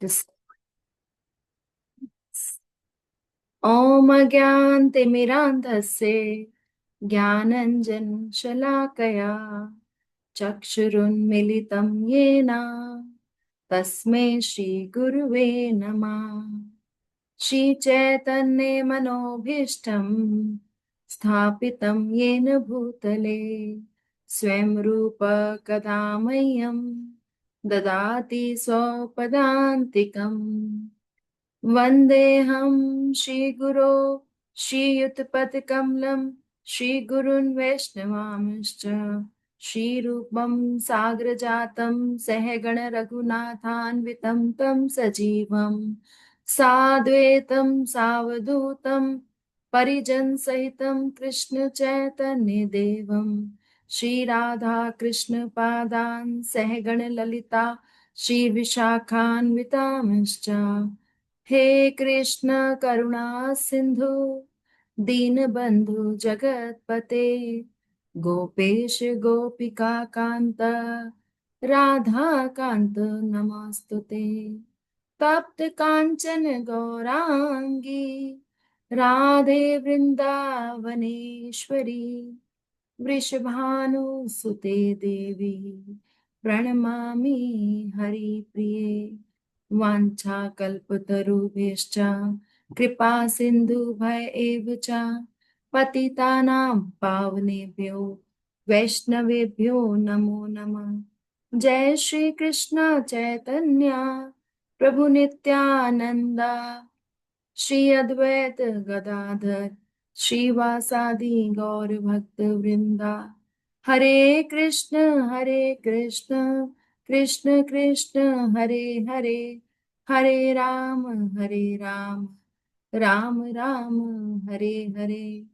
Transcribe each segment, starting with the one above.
This ॐ अज्ञानतिमिरान्धस्य ज्ञानञ्जन शलाकया चक्षुरुन्मिलितं येन तस्मै श्रीगुरुवे नमः। श्रीचैतन्ये मनोभीष्टं स्थापितं येन भूतले स्वयं रूप कदा मह्यं ददाति स्वपदान्तिकम्। वन्देऽहं श्रीगुरो श्रीयुतपदकमलं श्रीगुरून् वैष्णवांश्च श्रीरूपं साग्रजातं सहगण रघुनाथान्वितं तं सजीवं साद्वैतं सावधूतं परिजनसहितं कृष्ण चैतन्य देवं श्रीराधा कृष्ण पादान् सहगण ललिता श्री विशाखान्वितांश्च। हे कृष्ण करुणा सिंधु दीनबंधु जगतपते गोपेश गोपिका कांत राधा कांत नमस्तुते। तप्त कांचन गौरांगी राधे वृंदावनेश्वरी वृषभानुसुते देवी प्रणमामि हरिप्रिये। वाञ्छाकल्पतरुभ्यश्च कृपा सिन्धुभ्य एव च पतितानां पावनेभ्यो वैष्णवेभ्यो नमो नमः। जय श्री कृष्ण चैतन्य प्रभु नित्यानंद श्री अद्वैत गदाधर श्रीवासादि गौर भक्त वृंदा। हरे कृष्ण कृष्ण कृष्ण हरे हरे हरे राम राम राम हरे हरे।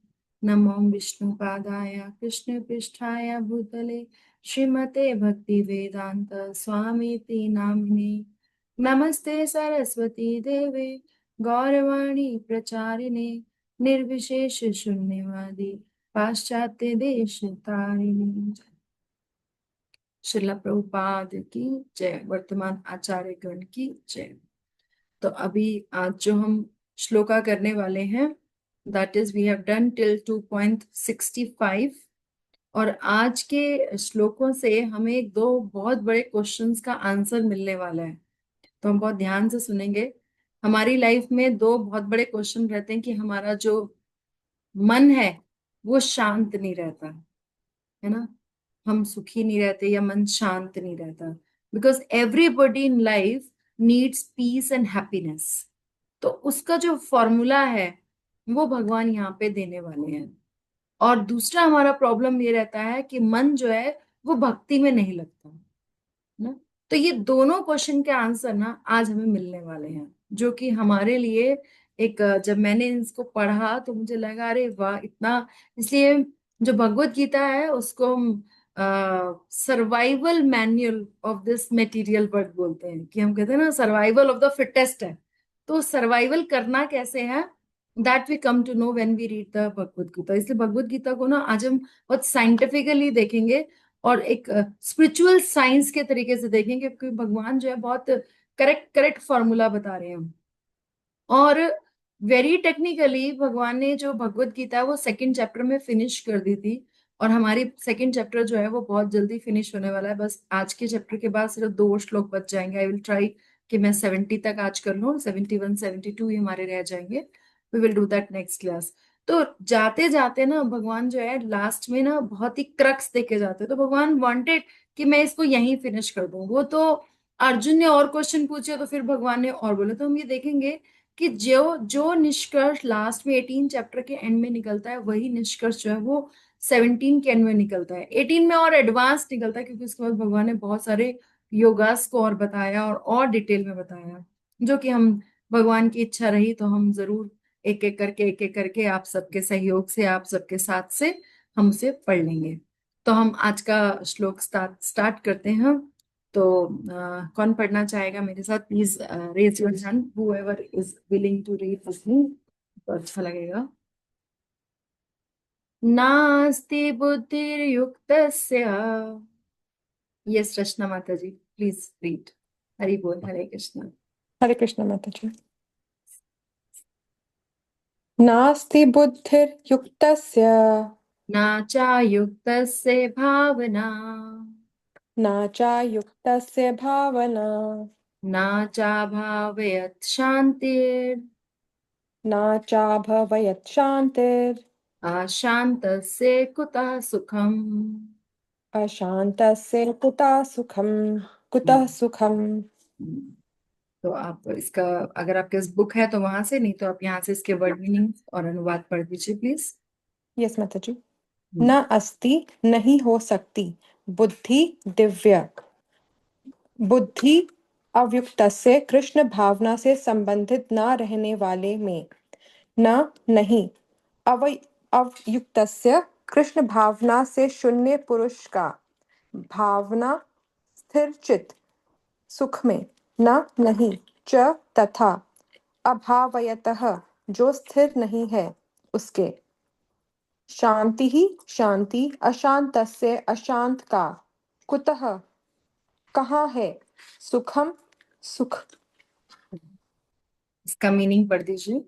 नमो विष्णुपादाय कृष्ण पृष्ठाय भूतले श्रीमते भक्ति वेदांत स्वामीति नामिने। नमस्ते सरस्वती देवे गौरवाणी प्रचारिणे निर्विशेष शून्यवादी पाश्चात्य देश तारिणी। श्रील प्रभुपाद की जय। वर्तमान आचार्य गण की जय। तो अभी आज जो हम श्लोका करने वाले हैं that is we have done till 2.65 और आज के श्लोकों से हमें दो बहुत बड़े क्वेश्चंस का आंसर मिलने वाला है। तो हम बहुत ध्यान से सुनेंगे। हमारी लाइफ में दो बहुत बड़े क्वेश्चन रहते हैं कि हमारा जो मन है वो शांत नहीं रहता है ना, हम सुखी नहीं रहते या मन शांत नहीं रहता। Because everybody in life needs peace and happiness. तो उसका जो फॉर्मूला है वो भगवान यहाँ पे देने वाले हैं। और दूसरा हमारा प्रॉब्लम ये रहता है कि मन जो है वो भक्ति में नहीं लगता ना। तो ये दोनों क्वेश्चन के आंसर ना आज हमें मिलने वाले हैं, जो कि हमारे लिए एक जब मैंने इसको पढ़ा तो मुझे लगा अरे वाह इतना। इसलिए जो भगवत गीता है उसको हम survival manual of this material world बोलते हैं, कि हम कहते हैं ना सर्वाइवल ऑफ द फिटेस्ट है। तो सर्वाइवल करना कैसे है that we come to know when we read the Bhagavad Gita. इसलिए भगवत गीता को ना आज हम बहुत साइंटिफिकली देखेंगे और एक स्पिरिचुअल साइंस के तरीके से देखेंगे, क्योंकि भगवान जो है बहुत करेक्ट करेक्ट फॉर्मूला बता रहे हैं। और वेरी टेक्निकली भगवान ने जो भगवत गीता है वो सेकंड चैप्टर में फिनिश कर दी थी। और हमारी सेकंड चैप्टर जो है वो बहुत जल्दी फिनिश होने वाला है। बस आज के चैप्टर के बाद सिर्फ दो श्लोक बच जाएंगे। आई विल ट्राई कि मैं 70 तक आज कर लूँ, 71 72 ही हमारे रह जाएंगे। We will do that next class. तो जाते जाते ना भगवान जो है लास्ट में ना बहुत ही क्रक्स देके जाते हैं। तो भगवान वांटेड कि मैं इसको यहीं फिनिश कर दूं। वो तो अर्जुन ने और क्वेश्चन पूछे तो फिर भगवान ने और बोले। तो हम ये देखेंगे कि जो जो निष्कर्ष लास्ट में 18 चैप्टर के एंड में निकलता है वही निष्कर्ष जो है वो 17 के एंड में निकलता है। 18 में और एडवांस निकलता है, क्योंकि उसके बाद भगवान ने बहुत सारे योगास को और बताया और डिटेल में बताया, जो कि हम भगवान की इच्छा रही तो हम जरूर एक एक करके आप सबके सहयोग से आप सबके साथ से हम उसे पढ़ लेंगे। तो हम आज का श्लोक स्टार्ट करते हैं। तो कौन पढ़ना चाहेगा मेरे साथ? Please raise your hand whoever is willing to read with me, तो अच्छा लगेगा। नास्ति बुद्धिर्युक्तस्य। यस रचना माता जी प्लीज रीड। हरि बोल, हरे कृष्ण। हरे कृष्ण माता जी। नास्ति बुद्धिर्युक्तस्य न चायुक्तस्य भावना, न चायुक्तस्य भावना, न चाभावयत् शान्तिर्, न चाभवयत् शान्तिर्, अशान्तस्य कुतः सुखम्। अशान्तस्य कुतः सुखम्। कुतः सुखम्। तो आप इसका, अगर आपके पास बुक है तो वहां से, नहीं तो आप यहाँ से इसके वर्ड मीनिंग और अनुवाद पढ़ दीजिए प्लीज। यस माता जी। न अस्ति, नहीं हो सकती, बुद्धि दिव्य, बुद्धि अव्युक्तस्य, कृष्ण भावना से संबंधित न रहने वाले में, न नहीं, अव अवयुक्तस्य, कृष्ण भावना से शून्य पुरुष का, भावना स्थिर चित सुख में, न नहीं, च तथा, अभावयतः, जो स्थिर नहीं है उसके, शांति ही शांति, अशांतस्य, अशांत का, कुतः कहाँ है, सुखम सुख। इसका मीनिंग पढ़ दीजिए।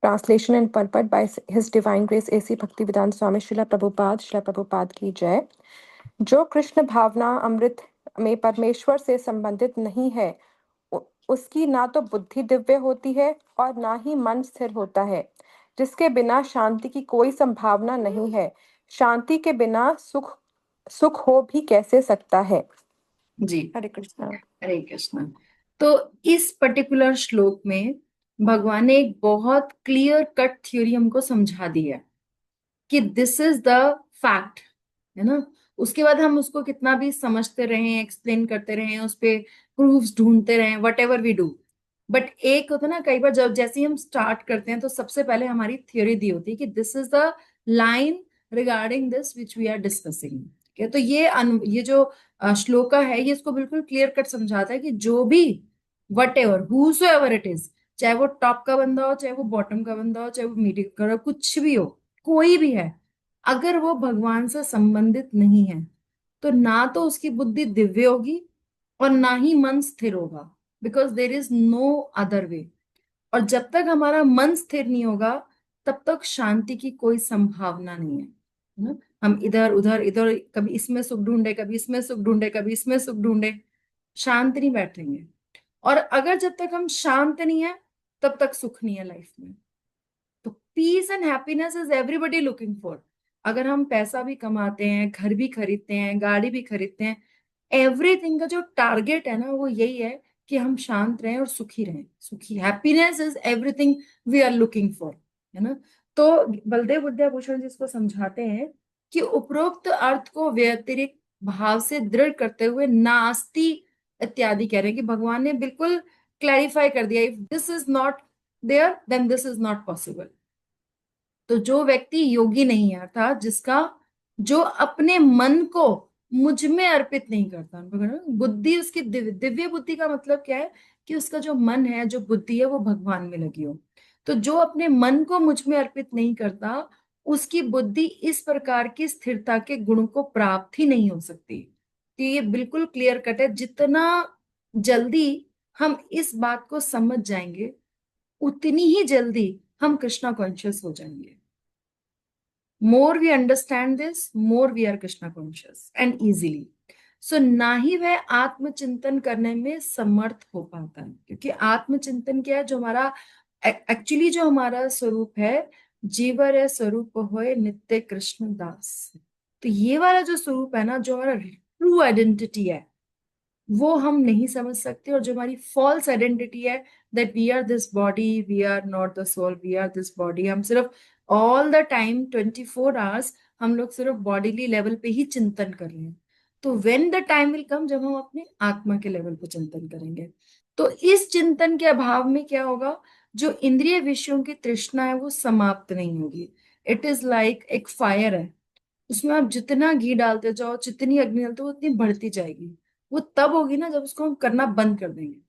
Translation and purport by his divine grace AC Bhaktivedanta Swami Srila Prabhupada की जय। जो कृष्ण भावना अमृत में परमेश्वर से संबंधित नहीं है, उसकी ना तो बुद्धि दिव्य होती है और ना ही मन स्थिर होता है, जिसके बिना शांति की कोई संभावना नहीं है। शांति के बिना सुख सुख हो भी कैसे सकता है। जी, हरे कृष्णा। हरे कृष्णा। तो इस पर्टिकुलर श्लोक में भगवान ने एक बहुत क्लियर कट थ्योरी हमको समझा दी है कि दिस इज द फैक्ट, है ना। उसके बाद हम उसको कितना भी समझते रहें, एक्सप्लेन करते रहें, उस पे प्रूफ्स ढूंढते रहें, whatever we do, but एक होता है ना, कई बार जब जैसे ही हम स्टार्ट करते हैं तो सबसे पहले हमारी थ्योरी दी होती है कि this is the line regarding this which we are discussing. ठीक है, तो ये जो श्लोका है, ये इसको बिल्कुल क्लियर कट समझाता है कि जो भी, whatever, whosoever it is, चाहे वो टॉप का बंदा हो, चाहे वो बॉटम का बंदा हो, चाहे वो मीडियम का हो, कुछ भी हो, कोई भी है, अगर वो भगवान से संबंधित नहीं है तो ना तो उसकी बुद्धि दिव्य होगी और ना ही मन स्थिर होगा, because there is no other way. और जब तक हमारा मन स्थिर नहीं होगा, तब तक शांति की कोई संभावना नहीं है ना। हम इधर उधर इधर, कभी इसमें सुख ढूंढे, कभी इसमें सुख ढूंढे, कभी इसमें सुख ढूंढे, शांत नहीं बैठेंगे। और अगर जब तक हम शांत नहीं है, तब तक सुख नहीं है लाइफ में। तो peace and happiness is everybody looking for. अगर हम पैसा भी कमाते हैं, घर भी खरीदते हैं, गाड़ी भी खरीदते हैं, एवरीथिंग का जो टारगेट है ना, वो यही है कि हम शांत रहें और सुखी रहें। सुखी, happiness is everything we are looking for, है ना। तो बलदेव विद्याभूषण जी इसको समझाते हैं कि उपरोक्त अर्थ को व्यतिरिक्त भाव से दृढ़ करते हुए नास्ति इत्यादि कह रहे हैं कि भगवान ने बिल्कुल क्लैरिफाई कर दिया, if this is not there then this is not possible. तो जो व्यक्ति योगी नहीं है, अर्थात जिसका, जो अपने मन को मुझ में अर्पित नहीं करता, बुद्धि उसकी दिव्य, दिव्य बुद्धि का मतलब क्या है कि उसका जो मन है, जो बुद्धि है, वो भगवान में लगी हो। तो जो अपने मन को मुझ में अर्पित नहीं करता, उसकी बुद्धि इस प्रकार की स्थिरता के गुण को प्राप्त ही नहीं हो सकती। तो ये बिल्कुल क्लियर कट है। जितना जल्दी हम इस बात को समझ जाएंगे, उतनी ही जल्दी हम कृष्णा कॉन्शियस हो जाएंगे। More we understand this, more we are Krishna conscious and easily. So ना ही वह आत्मचिंतन करने में समर्थ हो पाता है, क्योंकि आत्मचिंतन क्या है, जो हमारा एक्चुअली जो हमारा स्वरूप है, जीवर है स्वरूप होए नित्य कृष्ण दास। तो ये वाला जो स्वरूप है ना, जो हमारा ट्रू आइडेंटिटी है, वो हम नहीं समझ सकते। और जो हमारी फॉल्स आइडेंटिटी है, that we are this body, we are not the soul, we are this body, हम सिर्फ ऑल द टाइम 24 आवर्स हम लोग सिर्फ बॉडीली लेवल पे ही चिंतन कर रहे हैं। तो when the time will come, जब हम अपने आत्मा के लेवल पे चिंतन करेंगे, तो इस चिंतन के अभाव में क्या होगा, जो इंद्रिय विषयों की तृष्णा है वो समाप्त नहीं होगी। इट इज लाइक एक फायर है, उसमें आप जितना घी डालते जाओ, जितनी अग्नि डालते हो, उतनी बढ़ती जाएगी। वो तब होगी ना जब उसको हम करना बंद कर देंगे।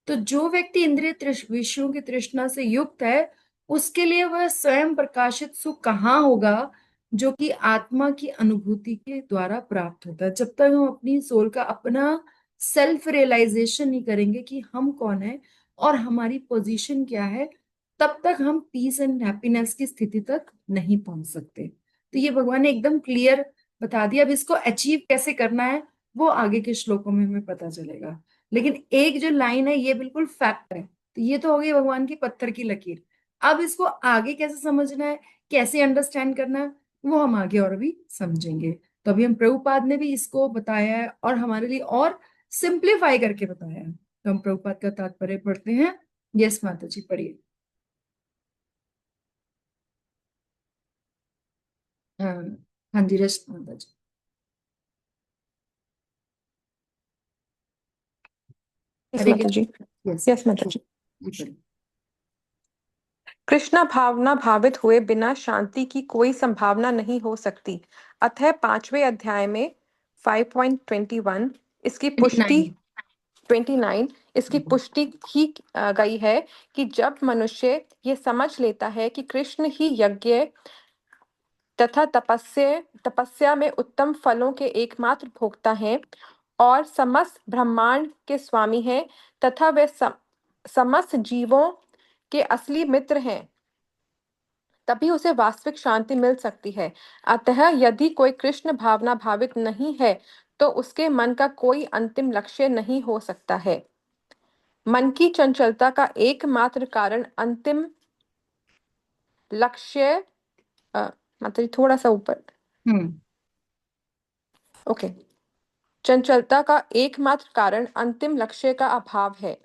तो जो व्यक्ति इंद्रिय विषयों की तृष्णा से युक्त है, उसके लिए वह स्वयं प्रकाशित सुख कहाँ होगा, जो कि आत्मा की अनुभूति के द्वारा प्राप्त होता है। जब तक हम अपनी सोल का, अपना सेल्फ रियलाइजेशन नहीं करेंगे कि हम कौन है और हमारी पोजीशन क्या है, तब तक हम पीस एंड हैप्पीनेस की स्थिति तक नहीं पहुंच सकते। तो ये भगवान ने एकदम क्लियर बता दिया। अब इसको अचीव कैसे करना है वो आगे के श्लोकों में हमें पता चलेगा। लेकिन एक जो लाइन है ये बिल्कुल फैक्ट है। तो ये तो हो गई भगवान की पत्थर की लकीर। अब इसको आगे कैसे समझना है, कैसे अंडरस्टैंड करना है, वो हम आगे और भी समझेंगे। तो अभी हम प्रभुपाद ने भी इसको बताया है और हमारे लिए और सिंप्लीफाई करके बताया है। तो हम प्रभुपाद का तात्पर्य पढ़ते हैं। यस माता जी पढ़िए। हाँ, हाँ जी रश माता जी। यस हरे माता जी। कृष्ण। यस यस माता जी। जी पढ़िए। कृष्णा भावना भावित हुए बिना शांति की कोई संभावना नहीं हो सकती। अतः 5वें अध्याय में 5.21 इसकी पुष्टि 29। 29 इसकी पुष्टि की गई है कि जब मनुष्य ये समझ लेता है कि कृष्ण ही यज्ञ तथा तपस्या तपस्या में उत्तम फलों के एकमात्र भोक्ता हैं और समस्त ब्रह्मांड के स्वामी हैं तथा वे समस्त जीवों के असली मित्र हैं, तभी उसे वास्तविक शांति मिल सकती है। अतः यदि कोई कृष्ण भावना भावित नहीं है तो उसके मन का कोई अंतिम लक्ष्य नहीं हो सकता है। मन की चंचलता का एकमात्र कारण अंतिम लक्ष्य मतलब थोड़ा सा ऊपर। हम्म। ओके। चंचलता का एकमात्र कारण अंतिम लक्ष्य का अभाव है।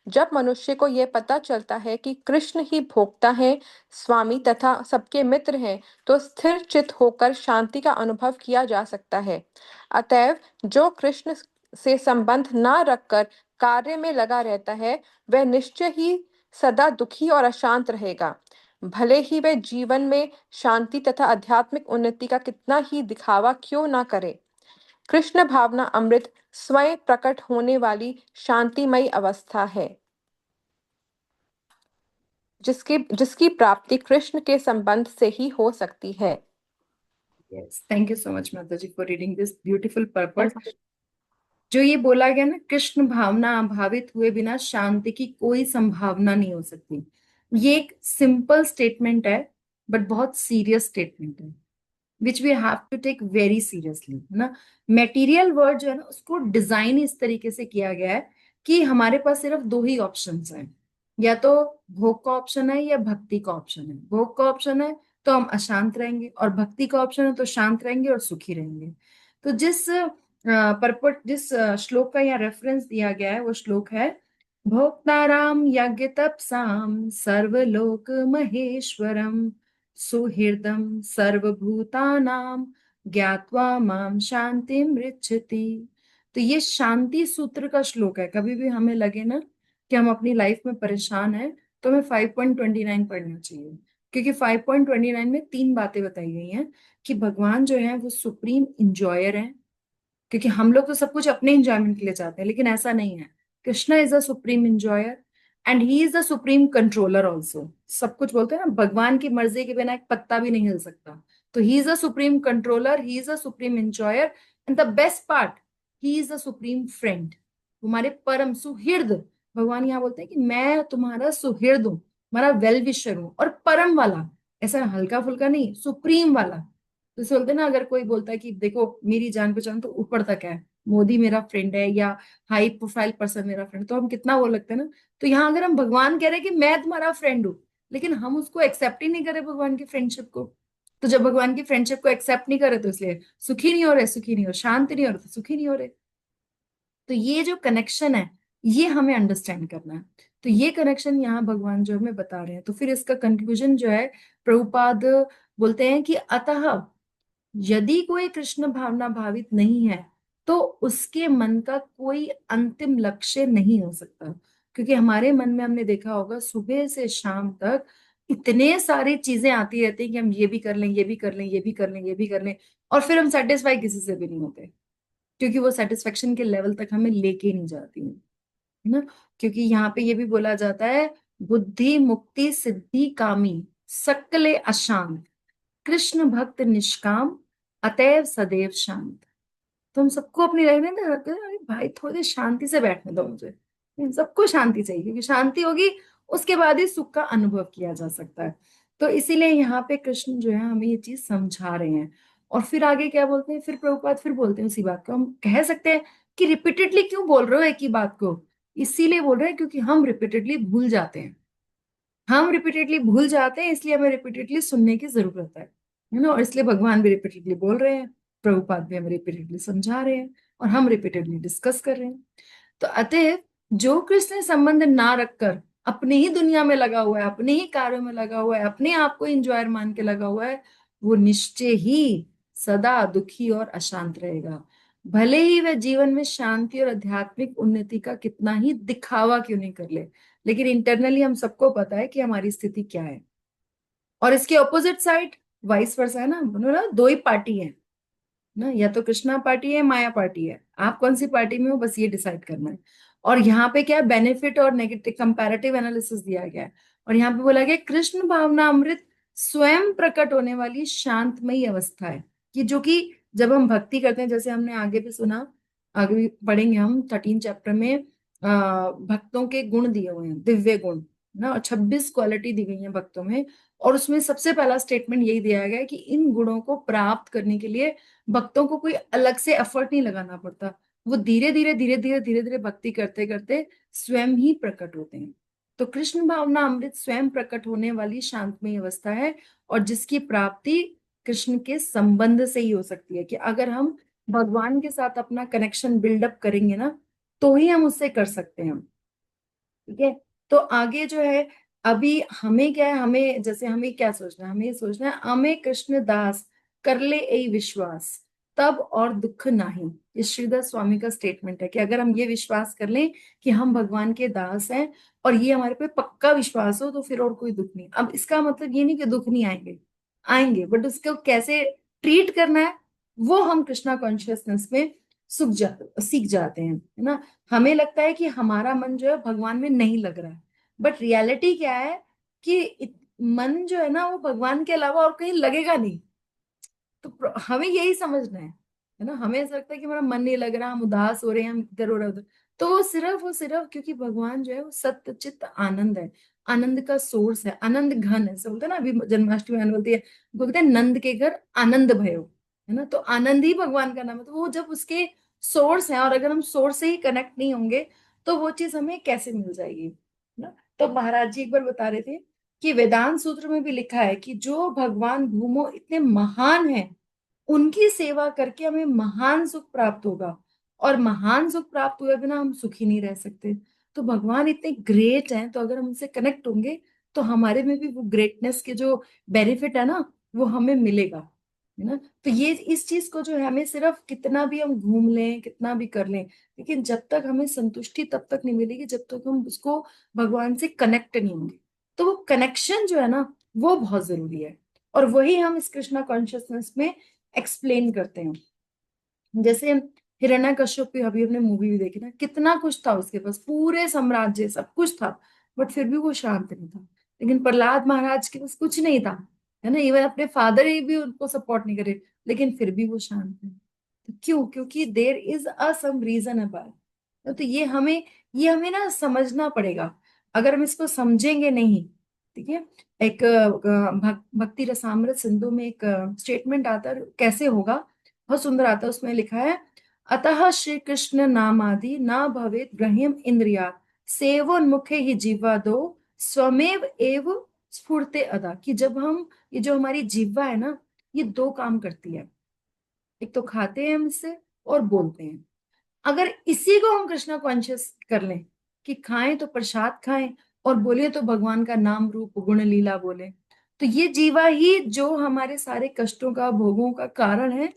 जब मनुष्य को यह पता चलता है कि कृष्ण ही भोक्ता है, स्वामी तथा सबके मित्र हैं, तो स्थिर चित होकर शांति का अनुभव किया जा सकता है। अतएव जो कृष्ण से संबंध न रखकर कार्य में लगा रहता है वह निश्चय ही सदा दुखी और अशांत रहेगा, भले ही वह जीवन में शांति तथा आध्यात्मिक उन्नति का कितना ही दिखावा क्यों ना करे। कृष्ण भावना अमृत स्वयं प्रकट होने वाली शांतिमयी अवस्था है, जिसकी जिसकी प्राप्ति कृष्ण के संबंध से ही हो सकती है। Yes, thank you so much Mata ji for reading this beautiful purport. Yes. जो ये बोला गया ना, कृष्ण भावना अभावित हुए बिना शांति की कोई संभावना नहीं हो सकती, ये एक सिंपल स्टेटमेंट है बट बहुत सीरियस स्टेटमेंट है, which we have to take very seriously, है ना। मेटीरियल वर्ल्ड जो है ना उसको डिजाइन इस तरीके से किया गया है कि हमारे पास सिर्फ दो ही ऑप्शंस हैं, या तो भोग का ऑप्शन है या भक्ति का ऑप्शन है। भोग का ऑप्शन है तो हम अशांत रहेंगे और भक्ति का ऑप्शन है तो शांत रहेंगे और सुखी रहेंगे। तो पर्पट जिस श्लोक का यहाँ रेफरेंस दिया गया है वो श्लोक है, भोक्ताराम यज्ञ तपसाम सर्वलोक महेश्वरम सुहृदम सर्वभूतानां ज्ञात्वा माम शांति मृच्छति। तो ये शांति सूत्र का श्लोक है। कभी भी हमें लगे ना कि हम अपनी लाइफ में परेशान हैं तो हमें 5.29 पढ़ना चाहिए, क्योंकि 5.29 में तीन बातें बताई गई हैं कि भगवान जो है वो सुप्रीम इंजॉयर है। क्योंकि हम लोग तो सब कुछ अपने इंजॉयमेंट के लिए चाहते हैं, लेकिन ऐसा नहीं है। Krishna is the supreme enjoyer and he is the supreme controller also. सब कुछ बोलते हैं ना, भगवान की मर्जी के बिना एक पत्ता भी नहीं हिल सकता। तो he is the supreme controller, he is the supreme enjoyer, and the best part, he is the supreme friend, तुम्हारे परम सुहृद। भगवान यहाँ बोलते हैं कि मैं तुम्हारा सुहृद हूँ, तुम्हारा वेल विशर हूँ, और परम वाला, ऐसा हल्का फुल्का नहीं, सुप्रीम वाला। तो जैसे बोलते हैं ना, अगर कोई बोलता है कि देखो मेरी जान पहचान तो ऊपर तक है, मोदी मेरा फ्रेंड है या हाई प्रोफाइल पर्सन मेरा फ्रेंड, तो हम कितना वो लगते हैं ना। तो यहाँ अगर हम भगवान कह रहे हैं कि मैं तुम्हारा फ्रेंड हूँ, लेकिन हम उसको एक्सेप्ट ही नहीं करे भगवान की फ्रेंडशिप को। तो जब भगवान की फ्रेंडशिप को एक्सेप्ट नहीं करे तो इसलिए सुखी नहीं हो रहे, सुखी नहीं हो, शांत नहीं हो रहे तो सुखी नहीं हो रहे। तो ये जो कनेक्शन है ये हमें अंडरस्टैंड करना है। तो ये कनेक्शन यहाँ भगवान जो हमें बता रहे हैं। तो फिर इसका कंक्लूजन जो है, प्रभुपाद बोलते हैं कि अतः यदि कोई कृष्ण भावना भावित नहीं है तो उसके मन का कोई अंतिम लक्ष्य नहीं हो सकता। क्योंकि हमारे मन में हमने देखा होगा सुबह से शाम तक इतने सारी चीजें आती रहती हैं कि हम ये भी कर लें, ये भी कर लें, ये भी कर लें, ये भी कर लें, और फिर हम सेटिस्फाई किसी से भी नहीं होते, क्योंकि वो सेटिस्फेक्शन के लेवल तक हमें लेके नहीं जाती है ना। क्योंकि यहाँ पे ये भी बोला जाता है, बुद्धि मुक्ति सिद्धि कामी सकले अशांत, कृष्ण भक्त निष्काम अतएव सदैव शांत। तो हम सबको अपनी लाइफ में ना कहते हैं, अरे भाई थोड़ी देर शांति से बैठने दो मुझे, सबको शांति चाहिए, क्योंकि शांति होगी उसके बाद ही सुख का अनुभव किया जा सकता है। तो इसीलिए यहाँ पे कृष्ण जो है हमें ये चीज समझा रहे हैं। और फिर आगे क्या बोलते हैं, फिर प्रभुपाद फिर बोलते हैं उसी बात को, हम कह सकते हैं कि रिपीटेडली क्यों बोल रहे हो एक ही बात को, इसीलिए बोल रहे हैं क्योंकि हम रिपीटेडली भूल जाते हैं। हम रिपीटेडली भूल जाते हैं, इसलिए हमें रिपीटेडली सुनने की जरूरत है ना। और इसलिए भगवान भी रिपीटेडली बोल रहे हैं, प्रभुपाद भी हमें रिपीटेडली समझा रहे हैं, और हम रिपीटेडली डिस्कस कर रहे हैं। तो अतएव जो कृष्ण संबंध ना रखकर अपनी ही दुनिया में लगा हुआ है, अपने ही कार्यों में लगा हुआ है, अपने आप को इंजॉयर मान के लगा हुआ है, वो निश्चय ही सदा दुखी और अशांत रहेगा। भले ही वह जीवन में शांति और आध्यात्मिक उन्नति का कितना ही दिखावा क्यों नहीं कर ले, लेकिन इंटरनली हम सबको पता है कि हमारी स्थिति क्या है। और इसके ऑपोजिट साइड वाइस वर्सा है ना, बोलो ना, दो ही पार्टी है ना, या तो कृष्णा पार्टी है, माया पार्टी है, आप कौन सी पार्टी में हो बस ये डिसाइड करना है। और यहाँ पे क्या है, बेनिफिट और नेगेटिव कंपैरेटिव एनालिसिस दिया गया है। और यहाँ पे बोला गया कृष्ण भावना अमृत स्वयं प्रकट होने वाली शांतमयी अवस्था है, कि जो कि जब हम भक्ति करते हैं, जैसे हमने आगे भी सुना, आगे भी पढ़ेंगे हम 13 चैप्टर में, भक्तों के गुण दिए हुए हैं, दिव्य गुण ना, और 26 क्वालिटी दी गई है भक्तों में। और उसमें सबसे पहला स्टेटमेंट यही दिया गया है कि इन गुणों को प्राप्त करने के लिए भक्तों को कोई अलग से एफर्ट नहीं लगाना पड़ता, वो धीरे धीरे धीरे धीरे धीरे धीरे भक्ति करते करते स्वयं ही प्रकट होते हैं। तो कृष्ण भावना अमृत स्वयं प्रकट होने वाली शांतमय अवस्था है, और जिसकी प्राप्ति कृष्ण के संबंध से ही हो सकती है, कि अगर हम भगवान के साथ अपना कनेक्शन बिल्डअप करेंगे ना, तो ही हम उससे कर सकते हैं। ठीक है। तो आगे जो है, अभी हमें क्या है, हमें जैसे हमें क्या सोचना है, हमें ये सोचना है, हमें कृष्ण दास कर ले ए विश्वास, तब और दुख नहीं। ये श्रीदास स्वामी का स्टेटमेंट है कि अगर हम ये विश्वास कर लें कि हम भगवान के दास हैं, और ये हमारे पे पक्का विश्वास हो, तो फिर और कोई दुख नहीं। अब इसका मतलब ये नहीं कि दुख नहीं आएंगे, आएंगे, बट उसको कैसे ट्रीट करना है, वो हम कृष्णा कॉन्शियसनेस में सीख जाते हैं, है ना। हमें लगता है कि हमारा मन जो है भगवान में नहीं लग रहा है, बट रियलिटी क्या है कि मन जो है ना वो भगवान के अलावा और कहीं लगेगा नहीं। तो हमें यही समझना है ना। हमें ऐसा लगता है कि हमारा मन नहीं लग रहा, हम उदास हो रहे हैं, हम इधर हो रहे उधर, तो वो सिर्फ क्योंकि भगवान जो है वो सत्य चित्त आनंद है, आनंद का सोर्स है, आनंद घन है। सब बोलते हैं ना, अभी जन्माष्टमी आने बोलती है, बोलते हैं नंद के घर आनंद भयो, है ना। तो आनंद ही भगवान का नाम है। तो वो जब उसके सोर्स है, और अगर हम सोर्स से ही कनेक्ट नहीं होंगे, तो वो चीज हमें कैसे मिल जाएगी, है ना। तो महाराज जी एक बार बता रहे थे कि वेदांत सूत्र में भी लिखा है कि जो भगवान भूमो इतने महान हैं, उनकी सेवा करके हमें महान सुख प्राप्त होगा, और महान सुख प्राप्त हुए बिना हम सुखी नहीं रह सकते। तो भगवान इतने ग्रेट हैं, तो अगर हम उनसे कनेक्ट होंगे, तो हमारे में भी वो ग्रेटनेस के जो बेनिफिट है ना, वो हमें मिलेगा, है ना। तो ये इस चीज को जो है, हमें सिर्फ कितना भी हम घूम लें, कितना भी कर लें, लेकिन जब तक हमें संतुष्टि तब तक नहीं मिलेगी जब तक हम उसको भगवान से कनेक्ट नहीं होंगे। तो वो कनेक्शन जो है ना, वो बहुत जरूरी है, और वही हम इस कृष्णा कॉन्शियसनेस में एक्सप्लेन करते हैं। जैसे हिरण्यकश्यप की अभी हमने मूवी भी देखी ना, कितना कुछ था उसके पास, पूरे साम्राज्य सब कुछ था, बट फिर भी वो शांत नहीं था। लेकिन प्रहलाद महाराज के पास कुछ नहीं था, है ना, इवन अपने फादर ही भी उनको सपोर्ट नहीं करे, लेकिन फिर भी वो शांत है। तो क्यों? क्योंकि there is a some reason about. तो ये हमें ना समझना पड़ेगा। अगर हम इसको समझेंगे नहीं, ठीक है। एक भक्ति रसामृत सिंधु में एक स्टेटमेंट आता है, कैसे होगा, बहुत सुंदर आता है। उसमें लिखा है, अतः श्री कृष्ण नामादि ना भवेत ग्रह्यम इंद्रिया, सेवोन्मुखे ही जीवा दो, स्वमेव एव स्फुरते अदा। कि जब हम, ये जो हमारी जीवा है ना, ये दो काम करती है, एक तो खाते हैं हम इससे, और बोलते हैं। अगर इसी को हम कृष्णा कॉन्शियस कर लें कि खाएं तो प्रसाद खाएं, और बोले तो भगवान का नाम रूप गुण लीला बोले, तो ये जीवा ही जो हमारे सारे कष्टों का, भोगों का कारण है,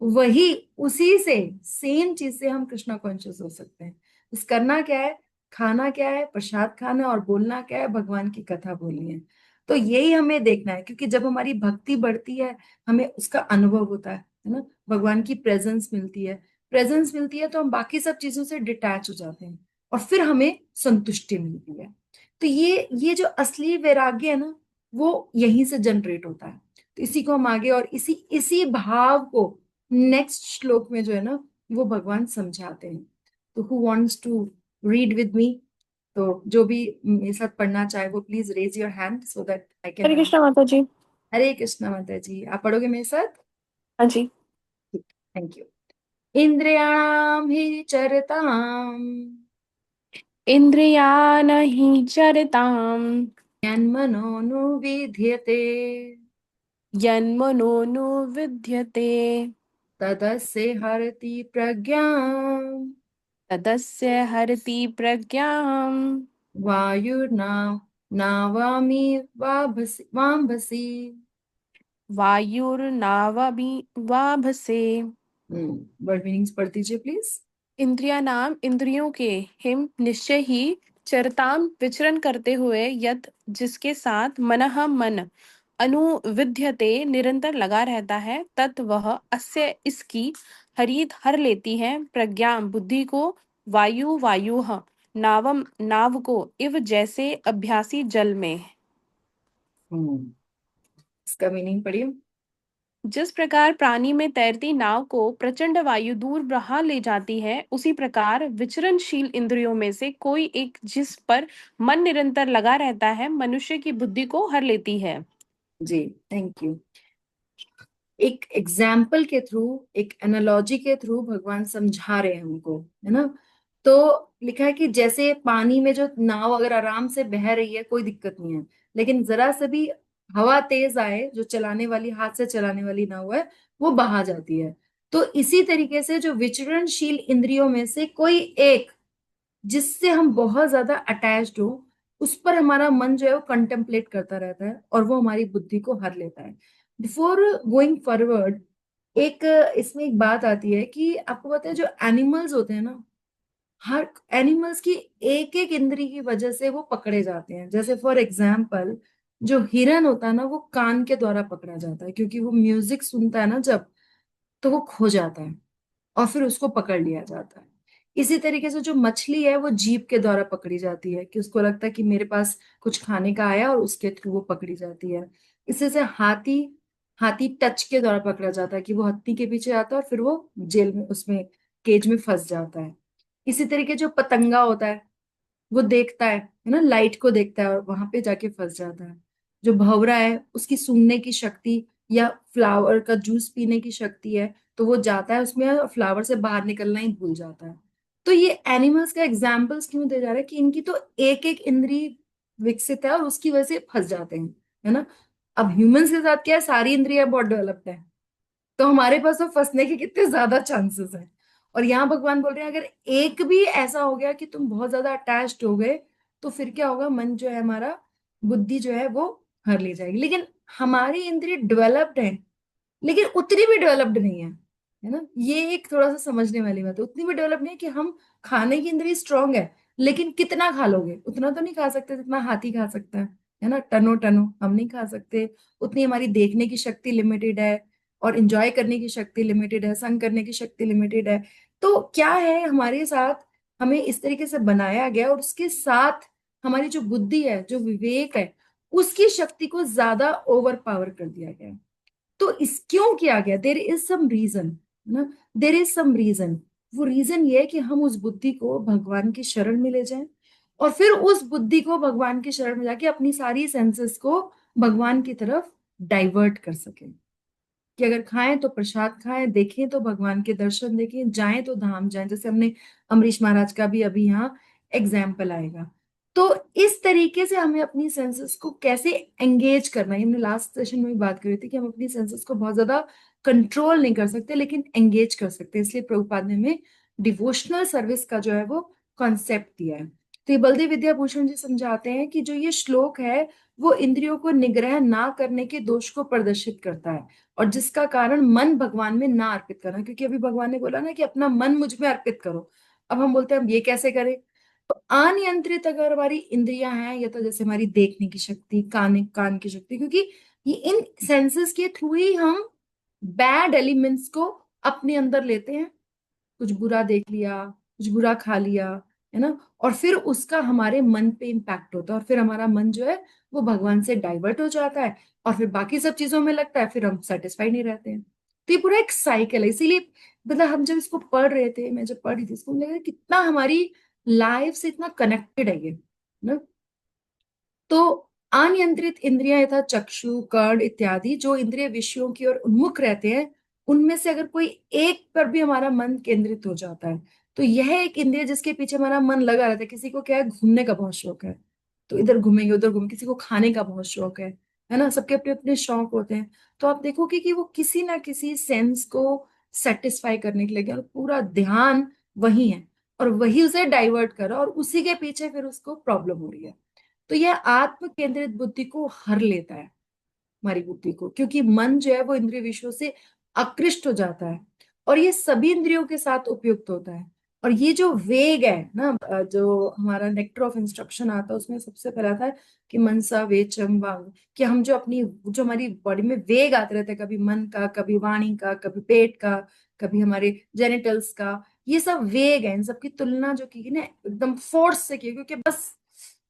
वही उसी से, सेम चीज से हम कृष्णा कॉन्शियस हो सकते हैं। बस करना क्या है, खाना क्या है, प्रसाद खाना, और बोलना क्या है, भगवान की कथा बोलनी है। तो यही हमें देखना है, क्योंकि जब हमारी भक्ति बढ़ती है, हमें उसका अनुभव होता है ना, भगवान की प्रेजेंस मिलती है, तो हम बाकी सब चीजों से डिटैच हो जाते हैं, और फिर हमें संतुष्टि मिलती है। तो ये जो असली वैराग्य है ना, वो यहीं से जनरेट होता है। तो इसी को हम आगे, और इसी इसी भाव को नेक्स्ट श्लोक में जो है ना, वो भगवान समझाते हैं। तो who wants to read with me? तो जो भी मेरे साथ पढ़ना चाहे वो please raise your hand so that I can Hare read. Krishna माता जी। हरे कृष्णा माता जी, आप पढ़ोगे मेरे साथ? हाँ जी। Thank you. इंद्रियाणाम हि चरताम इंद्रियान हि चरताम् यन्मनोनुविध्यते यन्मनो विद्यते तदस्य हरति प्रज्ञाम् तदस्य हरति प्रज्ञाम् वायुर्ना नावामि वाम्भसि। वायुर्नावमि वाभसे। वर्ड मीनिंग्स पढ़ दीजिए प्लीज। इंद्रियानाम इंद्रियों के हिम निश्चय ही चरताम विचरण करते हुए यत जिसके साथ मनः मन अनुविध्यते निरंतर लगा रहता है तत् वह अस्य इसकी हरित हर लेती है प्रज्ञा बुद्धि को वायु वायुः नावम नाव को इव जैसे अभ्यासी जल में। हम्म, इसका मीनिंग पढ़िए। जिस प्रकार प्राणी में तैरती नाव को प्रचंड वायु दूर बहा ले जाती है उसी प्रकार विचरणशील इंद्रियों में से कोई एक जिस पर मन निरंतर लगा रहता है मनुष्य की बुद्धि को हर लेती है। जी, थैंक यू। एक एग्जाम्पल के थ्रू, एक एनालॉजी के थ्रू भगवान समझा रहे हैं हमको, है ना। तो लिखा है कि जैसे पानी में जो नाव अगर आराम से बह रही है कोई दिक्कत नहीं है, लेकिन जरा से भी हवा तेज आए, जो चलाने वाली, हाथ से चलाने वाली नाव है, वो बहा जाती है। तो इसी तरीके से जो विचरणशील इंद्रियों में से कोई एक जिससे हम बहुत ज्यादा अटैच्ड हो, उस पर हमारा मन जो है वो कंटेम्पलेट करता रहता है और वो हमारी बुद्धि को हर लेता है। बिफोर गोइंग फॉरवर्ड, एक इसमें एक बात आती है कि आपको पता है जो एनिमल्स होते हैं ना, हर एनिमल्स की एक एक इंद्री की वजह से वो पकड़े जाते हैं। जैसे फॉर एग्जाम्पल, जो हिरन होता है ना, वो कान के द्वारा पकड़ा जाता है, क्योंकि वो म्यूजिक सुनता है ना जब, तो वो खो जाता है और फिर उसको पकड़ लिया जाता है। इसी तरीके से जो मछली है वो जीभ के द्वारा पकड़ी जाती है, कि उसको लगता है कि मेरे पास कुछ खाने का आया, और उसके थ्रू वो पकड़ी जाती है। इसी से हाथी, हाथी टच के द्वारा पकड़ा जाता है, कि वो हत्ती के पीछे आता है और फिर वो जेल में, उसमें केज में फंस जाता है। इसी तरीके जो पतंगा होता है, वो देखता है ना, लाइट को देखता है और वहां पे जाके फंस जाता है। जो भंवरा है, उसकी सूंघने की शक्ति या फ्लावर का जूस पीने की शक्ति है, तो वो जाता है उसमें और फ्लावर से बाहर निकलना ही भूल जाता है। तो ये एनिमल्स का एग्जाम्पल्स क्यों दे जा रहा है कि इनकी तो एक एक इंद्री विकसित है और उसकी वजह से फंस जाते हैं, है ना। अब ह्यूमंस के साथ क्या है, सारी इंद्रियां बहुत डेवलप्ड है, तो हमारे पास तो फंसने के कितने ज्यादा चांसेस हैं। और यहाँ भगवान बोल रहे हैं अगर एक भी ऐसा हो गया कि तुम बहुत ज्यादा अटैच्ड हो गए, तो फिर क्या होगा, मन जो है हमारा, बुद्धि जो है वो हर ले जाएगी। लेकिन हमारी इंद्रिय डेवलप्ड है, लेकिन उतनी भी डेवलप्ड नहीं है ना। ये एक थोड़ा सा समझने वाली बात है, उतनी भी डेवलप नहीं है कि हम, खाने की इंद्रिय स्ट्रांग है, लेकिन कितना खा लोगे, उतना तो नहीं खा सकते जितना हाथी खा सकता है ना। टनो टनो हम नहीं खा सकते। उतनी हमारी देखने की शक्ति लिमिटेड है, और इंजॉय करने की शक्ति लिमिटेड है, संग करने की शक्ति लिमिटेड है। तो क्या है हमारे साथ, हमें इस तरीके से बनाया गया, और उसके साथ हमारी जो बुद्धि है, जो विवेक है, उसकी शक्ति को ज्यादा ओवर पावर कर दिया गया है। तो इस क्यों किया गया, देर इज सम रीजन ना, देर इज सम रीजन। वो रीजन ये है कि हम उस बुद्धि को भगवान की शरण में ले जाएं, और फिर उस बुद्धि को भगवान की शरण में जाके अपनी सारी सेंसेस को भगवान की तरफ डाइवर्ट कर सकें। कि अगर खाएं तो प्रसाद खाएं, देखें तो भगवान के दर्शन देखें, जाएं तो धाम जाएं, जैसे हमने अमरीश महाराज का भी अभी यहाँ एग्जाम्पल आएगा। तो इस तरीके से हमें अपनी सेंसेस को कैसे एंगेज करना है, हमने लास्ट सेशन में भी बात करी थी कि हम अपनी सेंसेस को बहुत ज्यादा कंट्रोल नहीं कर सकते, लेकिन एंगेज कर सकते हैं। इसलिए प्रभुपाद ने हमें डिवोशनल सर्विस का जो है वो कॉन्सेप्ट दिया है। तो ये बलदेव विद्याभूषण जी समझाते हैं कि जो ये श्लोक है, वो इंद्रियों को निग्रह ना करने के दोष को प्रदर्शित करता है, और जिसका कारण मन भगवान में ना अर्पित करना। क्योंकि अभी भगवान ने बोला ना कि अपना मन मुझ में अर्पित करो। अब हम बोलते हैं हम ये कैसे करें? तो अनियंत्रित अगर हमारी इंद्रियां हैं, या तो जैसे हमारी देखने की शक्ति, कान की शक्ति, क्योंकि ये इन सेंसेस के थ्रू ही हम बैड एलिमेंट्स को अपने अंदर लेते हैं। कुछ बुरा देख लिया, कुछ बुरा खा लिया, है ना, और फिर उसका हमारे मन पे इम्पैक्ट होता है, और फिर हमारा मन जो है वो भगवान से डाइवर्ट हो जाता है, और फिर बाकी सब चीजों में लगता है, फिर हम सेटिस्फाई नहीं रहते हैं। तो तो ये पूरा एक साइकिल है। इसीलिए मतलब हम जब इसको पढ़ रहे थे, मैं जब पढ़ रही थी इसको, मुझे लगा कितना हमारी लाइफ से इतना कनेक्टेड है ये ना। तो अनियंत्रित इंद्रियां यथा चक्षु, कर्ण इत्यादि जो इंद्रिय विषयों की ओर उन्मुख रहते हैं, उनमें से अगर कोई एक पर भी हमारा मन केंद्रित हो जाता है, तो यह एक इंद्रिय जिसके पीछे हमारा मन लगा रहता है। किसी को क्या है, घूमने का बहुत शौक है, तो इधर घूमेंगे उधर घूमेंगे। किसी को खाने का बहुत शौक है ना, सबके अपने अपने शौक होते हैं। तो आप देखोगे कि वो किसी ना किसी सेंस को सेटिस्फाई करने के लिए, और पूरा ध्यान वही है, और वही उसे डाइवर्ट कर रहा है, और उसी के पीछे फिर उसको प्रॉब्लम हो रही है। तो यह आत्म केंद्रित बुद्धि को हर लेता है, हमारी बुद्धि को, क्योंकि मन जो है वो इंद्रिय विषयों से आकृष्ट हो जाता है, और ये सभी इंद्रियों के साथ उपयुक्त होता है। और ये जो वेग है ना, जो हमारा नेक्टर ऑफ इंस्ट्रक्शन आता है, उसमें सबसे पहला आता है कि मनसा वेचम वांग, कि हम जो अपनी, जो हमारी बॉडी में वेग आते रहते हैं, कभी मन का, कभी वाणी का, कभी पेट का, कभी हमारे जेनिटल्स का, ये सब वेग है। इन सबकी तुलना जो की ना एकदम फोर्स से की, क्योंकि बस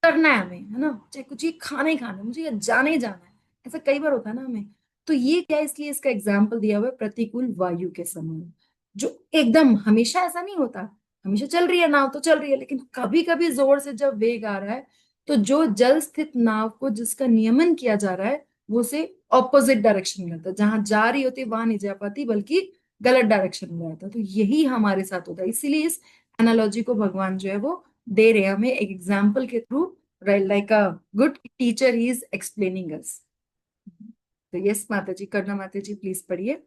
करना है हमें, है ना, चाहे कुछ ही खाना ही खाना है, मुझे ये जाना ही जाना है, ऐसा कई बार होता है ना हमें। तो ये क्या है, इसलिए इसका एग्जाम्पल दिया हुआ है प्रतिकूल वायु के समान, जो एकदम हमेशा ऐसा नहीं होता, हमेशा चल रही है नाव तो चल रही है, लेकिन कभी कभी जोर से जब वेग आ रहा है, तो जो जल स्थित नाव को जिसका नियमन किया जा रहा है, वो उसे ऑपोजिट डायरेक्शन में जाता है, जहां जा रही होती वहां नहीं जा पाती, बल्कि गलत डायरेक्शन में जाता है। तो यही हमारे साथ होता है। इसीलिए इस एनालॉजी को भगवान जो है वो दे रहे हैं हमें एक एग्जाम्पल के through, right, like a good teacher he is explaining us. तो यस माता जी, करना माता जी, प्लीज पढ़िए।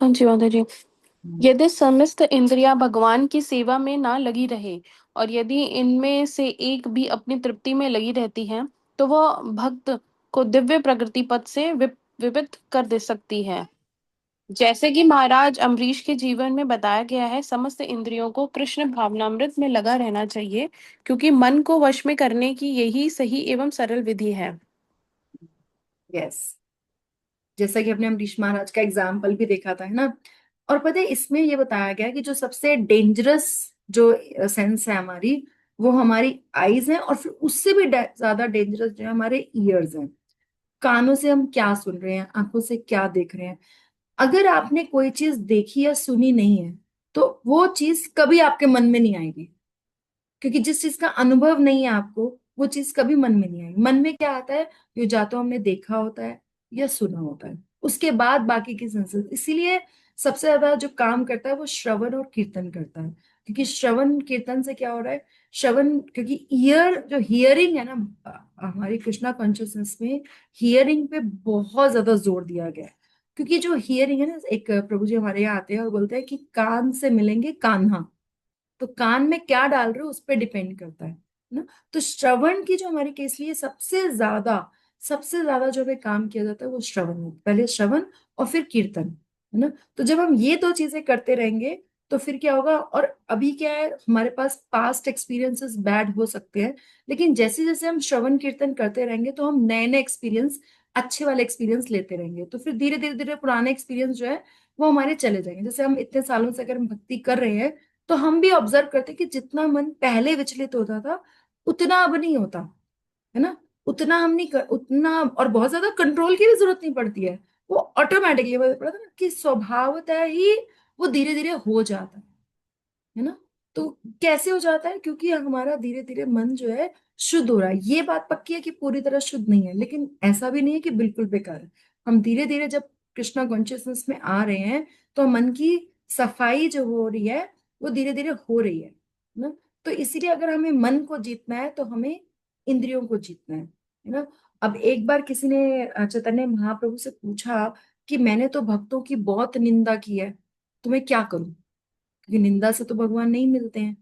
हाँ जी माता जी। हम्म। यदि समस्त इंद्रियां भगवान की सेवा में ना लगी रहे और यदि इनमें से एक भी अपनी तृप्ति में लगी रहती है, तो वह भक्त को दिव्य प्रगति पथ से विवित कर दे सकती है। जैसे कि महाराज अम्बरीश के जीवन में बताया गया है, समस्त इंद्रियों को कृष्ण भावनामृत में लगा रहना चाहिए, क्योंकि मन को वश में करने की यही सही एवं सरल विधि है। यस, जैसा कि अपने अम्बरीश महाराज का एग्जाम्पल भी देखा था, है ना। और पता है इसमें ये बताया गया कि जो सबसे डेंजरस जो सेंस है हमारी, वो हमारी आईज है, और फिर उससे भी ज्यादा डेंजरस जो है हमारे ईयर्स हैं। कानों से हम क्या सुन रहे हैं, आंखों से क्या देख रहे हैं। अगर आपने कोई चीज देखी या सुनी नहीं है, तो वो चीज कभी आपके मन में नहीं आएगी, क्योंकि जिस चीज का अनुभव नहीं है आपको, वो चीज कभी मन में नहीं आएगी। मन में क्या आता है, जो या तो हमने देखा होता है या सुना होता है, उसके बाद बाकी की सेंसेस। इसीलिए सबसे ज्यादा जो काम करता है वो श्रवण और कीर्तन करता है, क्योंकि श्रवण कीर्तन से क्या हो रहा है, श्रवण, क्योंकि ईयर जो हियरिंग है ना, हमारी कृष्णा कॉन्शियसनेस में हियरिंग पे बहुत ज्यादा जोर दिया गया है। क्योंकि जो हियरिंग है ना, एक प्रभु जी हमारे यहाँ आते हैं और बोलते हैं कि कान से मिलेंगे कान्हा, तो कान में क्या डाल रहे हो उस पर डिपेंड करता है ना। तो श्रवण की जो हमारी केस लिए सबसे ज्यादा जो हमें काम किया जाता है वो श्रवण में, पहले श्रवण और फिर कीर्तन, है ना। तो जब हम ये दो चीजें करते रहेंगे, तो फिर क्या होगा, और अभी क्या है, हमारे पास पास्ट एक्सपीरियंसेस बैड हो सकते हैं, लेकिन जैसे जैसे हम श्रवण कीर्तन करते रहेंगे, तो हम नए नए एक्सपीरियंस, अच्छे वाले एक्सपीरियंस लेते रहेंगे, तो फिर धीरे धीरे धीरे पुराने एक्सपीरियंस जो है वो हमारे चले जाएंगे। जैसे हम इतने सालों से अगर हम भक्ति कर रहे हैं, तो हम भी ऑब्जर्व करते कि जितना मन पहले विचलित होता था, उतना अब नहीं होता, है ना। उतना हम नहीं कर, उतना, और बहुत ज्यादा कंट्रोल की भी जरूरत नहीं पड़ती है। वो ऑटोमेटिकली, पड़ा था ना कि स्वभावतः ही वो धीरे धीरे हो जाता है ना। तो कैसे हो जाता है, क्योंकि हमारा धीरे धीरे मन जो है शुद्ध हो रहा है। ये बात पक्की है कि पूरी तरह शुद्ध नहीं है, लेकिन ऐसा भी नहीं है कि बिल्कुल बेकार है। हम धीरे धीरे जब कृष्णा कॉन्शियसनेस में आ रहे हैं, तो मन की सफाई जो हो रही है वो धीरे धीरे हो रही है ना। तो इसीलिए अगर हमें मन को जीतना है, तो हमें इंद्रियों को जीतना है ना। अब एक बार किसी ने चैतन्य महाप्रभु से पूछा कि मैंने तो भक्तों की बहुत निंदा की है, तो मैं क्या करूं, क्योंकि निंदा से तो भगवान नहीं मिलते हैं।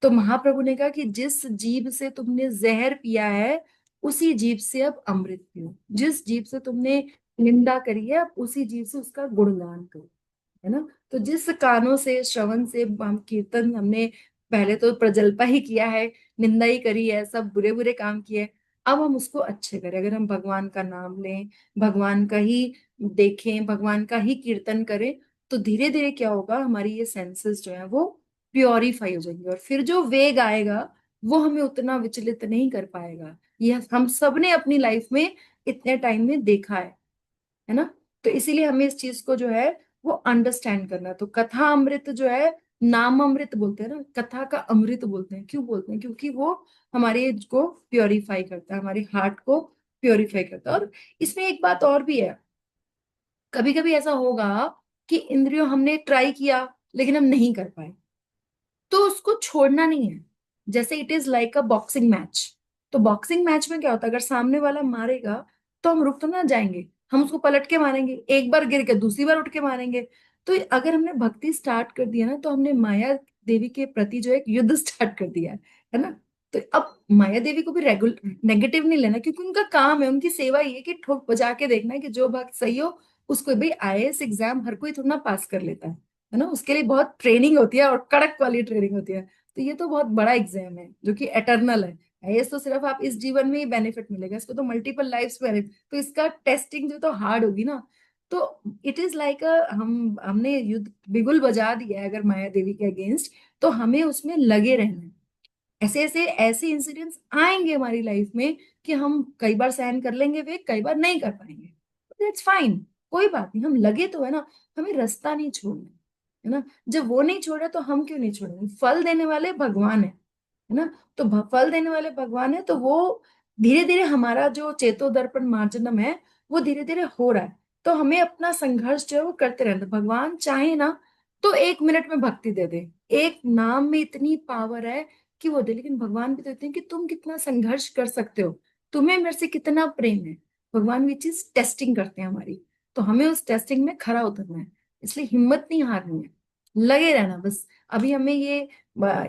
तो महाप्रभु ने कहा कि जिस जीभ से तुमने जहर पिया है, उसी जीभ से अब अमृत पियो। जिस जीभ से तुमने निंदा करी है, अब उसी जीभ से उसका गुणगान करो, है ना। तो जिस कानों से, श्रवण से हम कीर्तन, हमने पहले तो प्रजल्पा ही किया है, निंदा ही करी है, सब बुरे बुरे काम किए, अब हम उसको अच्छे करें। अगर हम भगवान का नाम लें, भगवान का ही देखें, भगवान का ही कीर्तन करें, तो धीरे धीरे क्या होगा, हमारी ये सेंसेस जो है वो प्योरीफाई हो जाएंगे, और फिर जो वेग आएगा वो हमें उतना विचलित नहीं कर पाएगा। ये हम सब ने अपनी लाइफ में इतने टाइम में देखा है ना। तो इसीलिए हमें इस चीज को जो है वो अंडरस्टैंड करना है। तो कथा अमृत जो है, नाम अमृत बोलते हैं ना, कथा का अमृत बोलते हैं, क्यों बोलते हैं? क्योंकि वो हमारे को प्योरीफाई करता है, हमारे हार्ट को प्योरीफाई करता है। और इसमें एक बात और भी है, कभी कभी ऐसा होगा कि इंद्रियों हमने ट्राई किया लेकिन हम नहीं कर पाए, तो उसको छोड़ना नहीं है। जैसे it is like a boxing match. तो बॉक्सिंग मैच में क्या होता है, अगर सामने वाला मारेगा तो हम रुक तो ना जाएंगे, हम उसको पलट के मारेंगे, एक बार गिर के दूसरी बार उठ के मारेंगे। तो अगर हमने भक्ति स्टार्ट कर दिया ना, तो हमने माया देवी के प्रति जो एक युद्ध स्टार्ट कर दिया है ना। तो अब माया देवी को भी रेगुलर नेगेटिव नहीं लेना, क्योंकि उनका काम है, उनकी सेवा ये है कि ठोक बजा के देखना है कि जो भक्त सही हो उसको। भाई आईएएस एग्जाम हर कोई थोड़ा ना पास कर लेता है ना, उसके लिए बहुत ट्रेनिंग होती है और कड़क वाली ट्रेनिंग होती है। तो ये तो बहुत बड़ा एग्जाम है जो कि एटर्नल है। आईएएस तो सिर्फ आप इस जीवन में ही बेनिफिट मिलेगा, इसको तो मल्टीपल लाइफ्स बेनिफिट, तो इसका टेस्टिंग जो तो हार्ड होगी ना। तो इट इज लाइक हमने युद्ध बिगुल बजा दिया है अगर माया देवी के अगेंस्ट, तो हमें उसमें लगे रहना है। ऐसे ऐसे ऐसे इंसिडेंट्स आएंगे हमारी लाइफ में कि हम कई बार सहन कर लेंगे, वे कई बार नहीं कर पाएंगे, दैट्स फाइन, कोई बात नहीं, हम लगे तो है ना। हमें रास्ता नहीं छोड़ना है ना। जब वो नहीं छोड़ा तो हम क्यों नहीं छोड़ेंगे? फल देने वाले भगवान है ना। तो फल देने वाले भगवान है, तो वो धीरे धीरे हमारा जो चेतो दर्पण मार्जनम है वो धीरे धीरे हो रहा है। तो हमें अपना संघर्ष जो है वो करते रहना। भगवान चाहे ना तो 1 मिनट में भक्ति दे दे, एक नाम में इतनी पावर है कि वो दे। लेकिन भगवान भी देते हैं कि तुम कितना संघर्ष कर सकते हो, तुम्हें मेरे से कितना प्रेम है। भगवान भी चीज टेस्टिंग करते हैं हमारी, तो हमें उस टेस्टिंग में खरा उतरना है। इसलिए हिम्मत नहीं हारनी है, लगे रहना बस। अभी हमें ये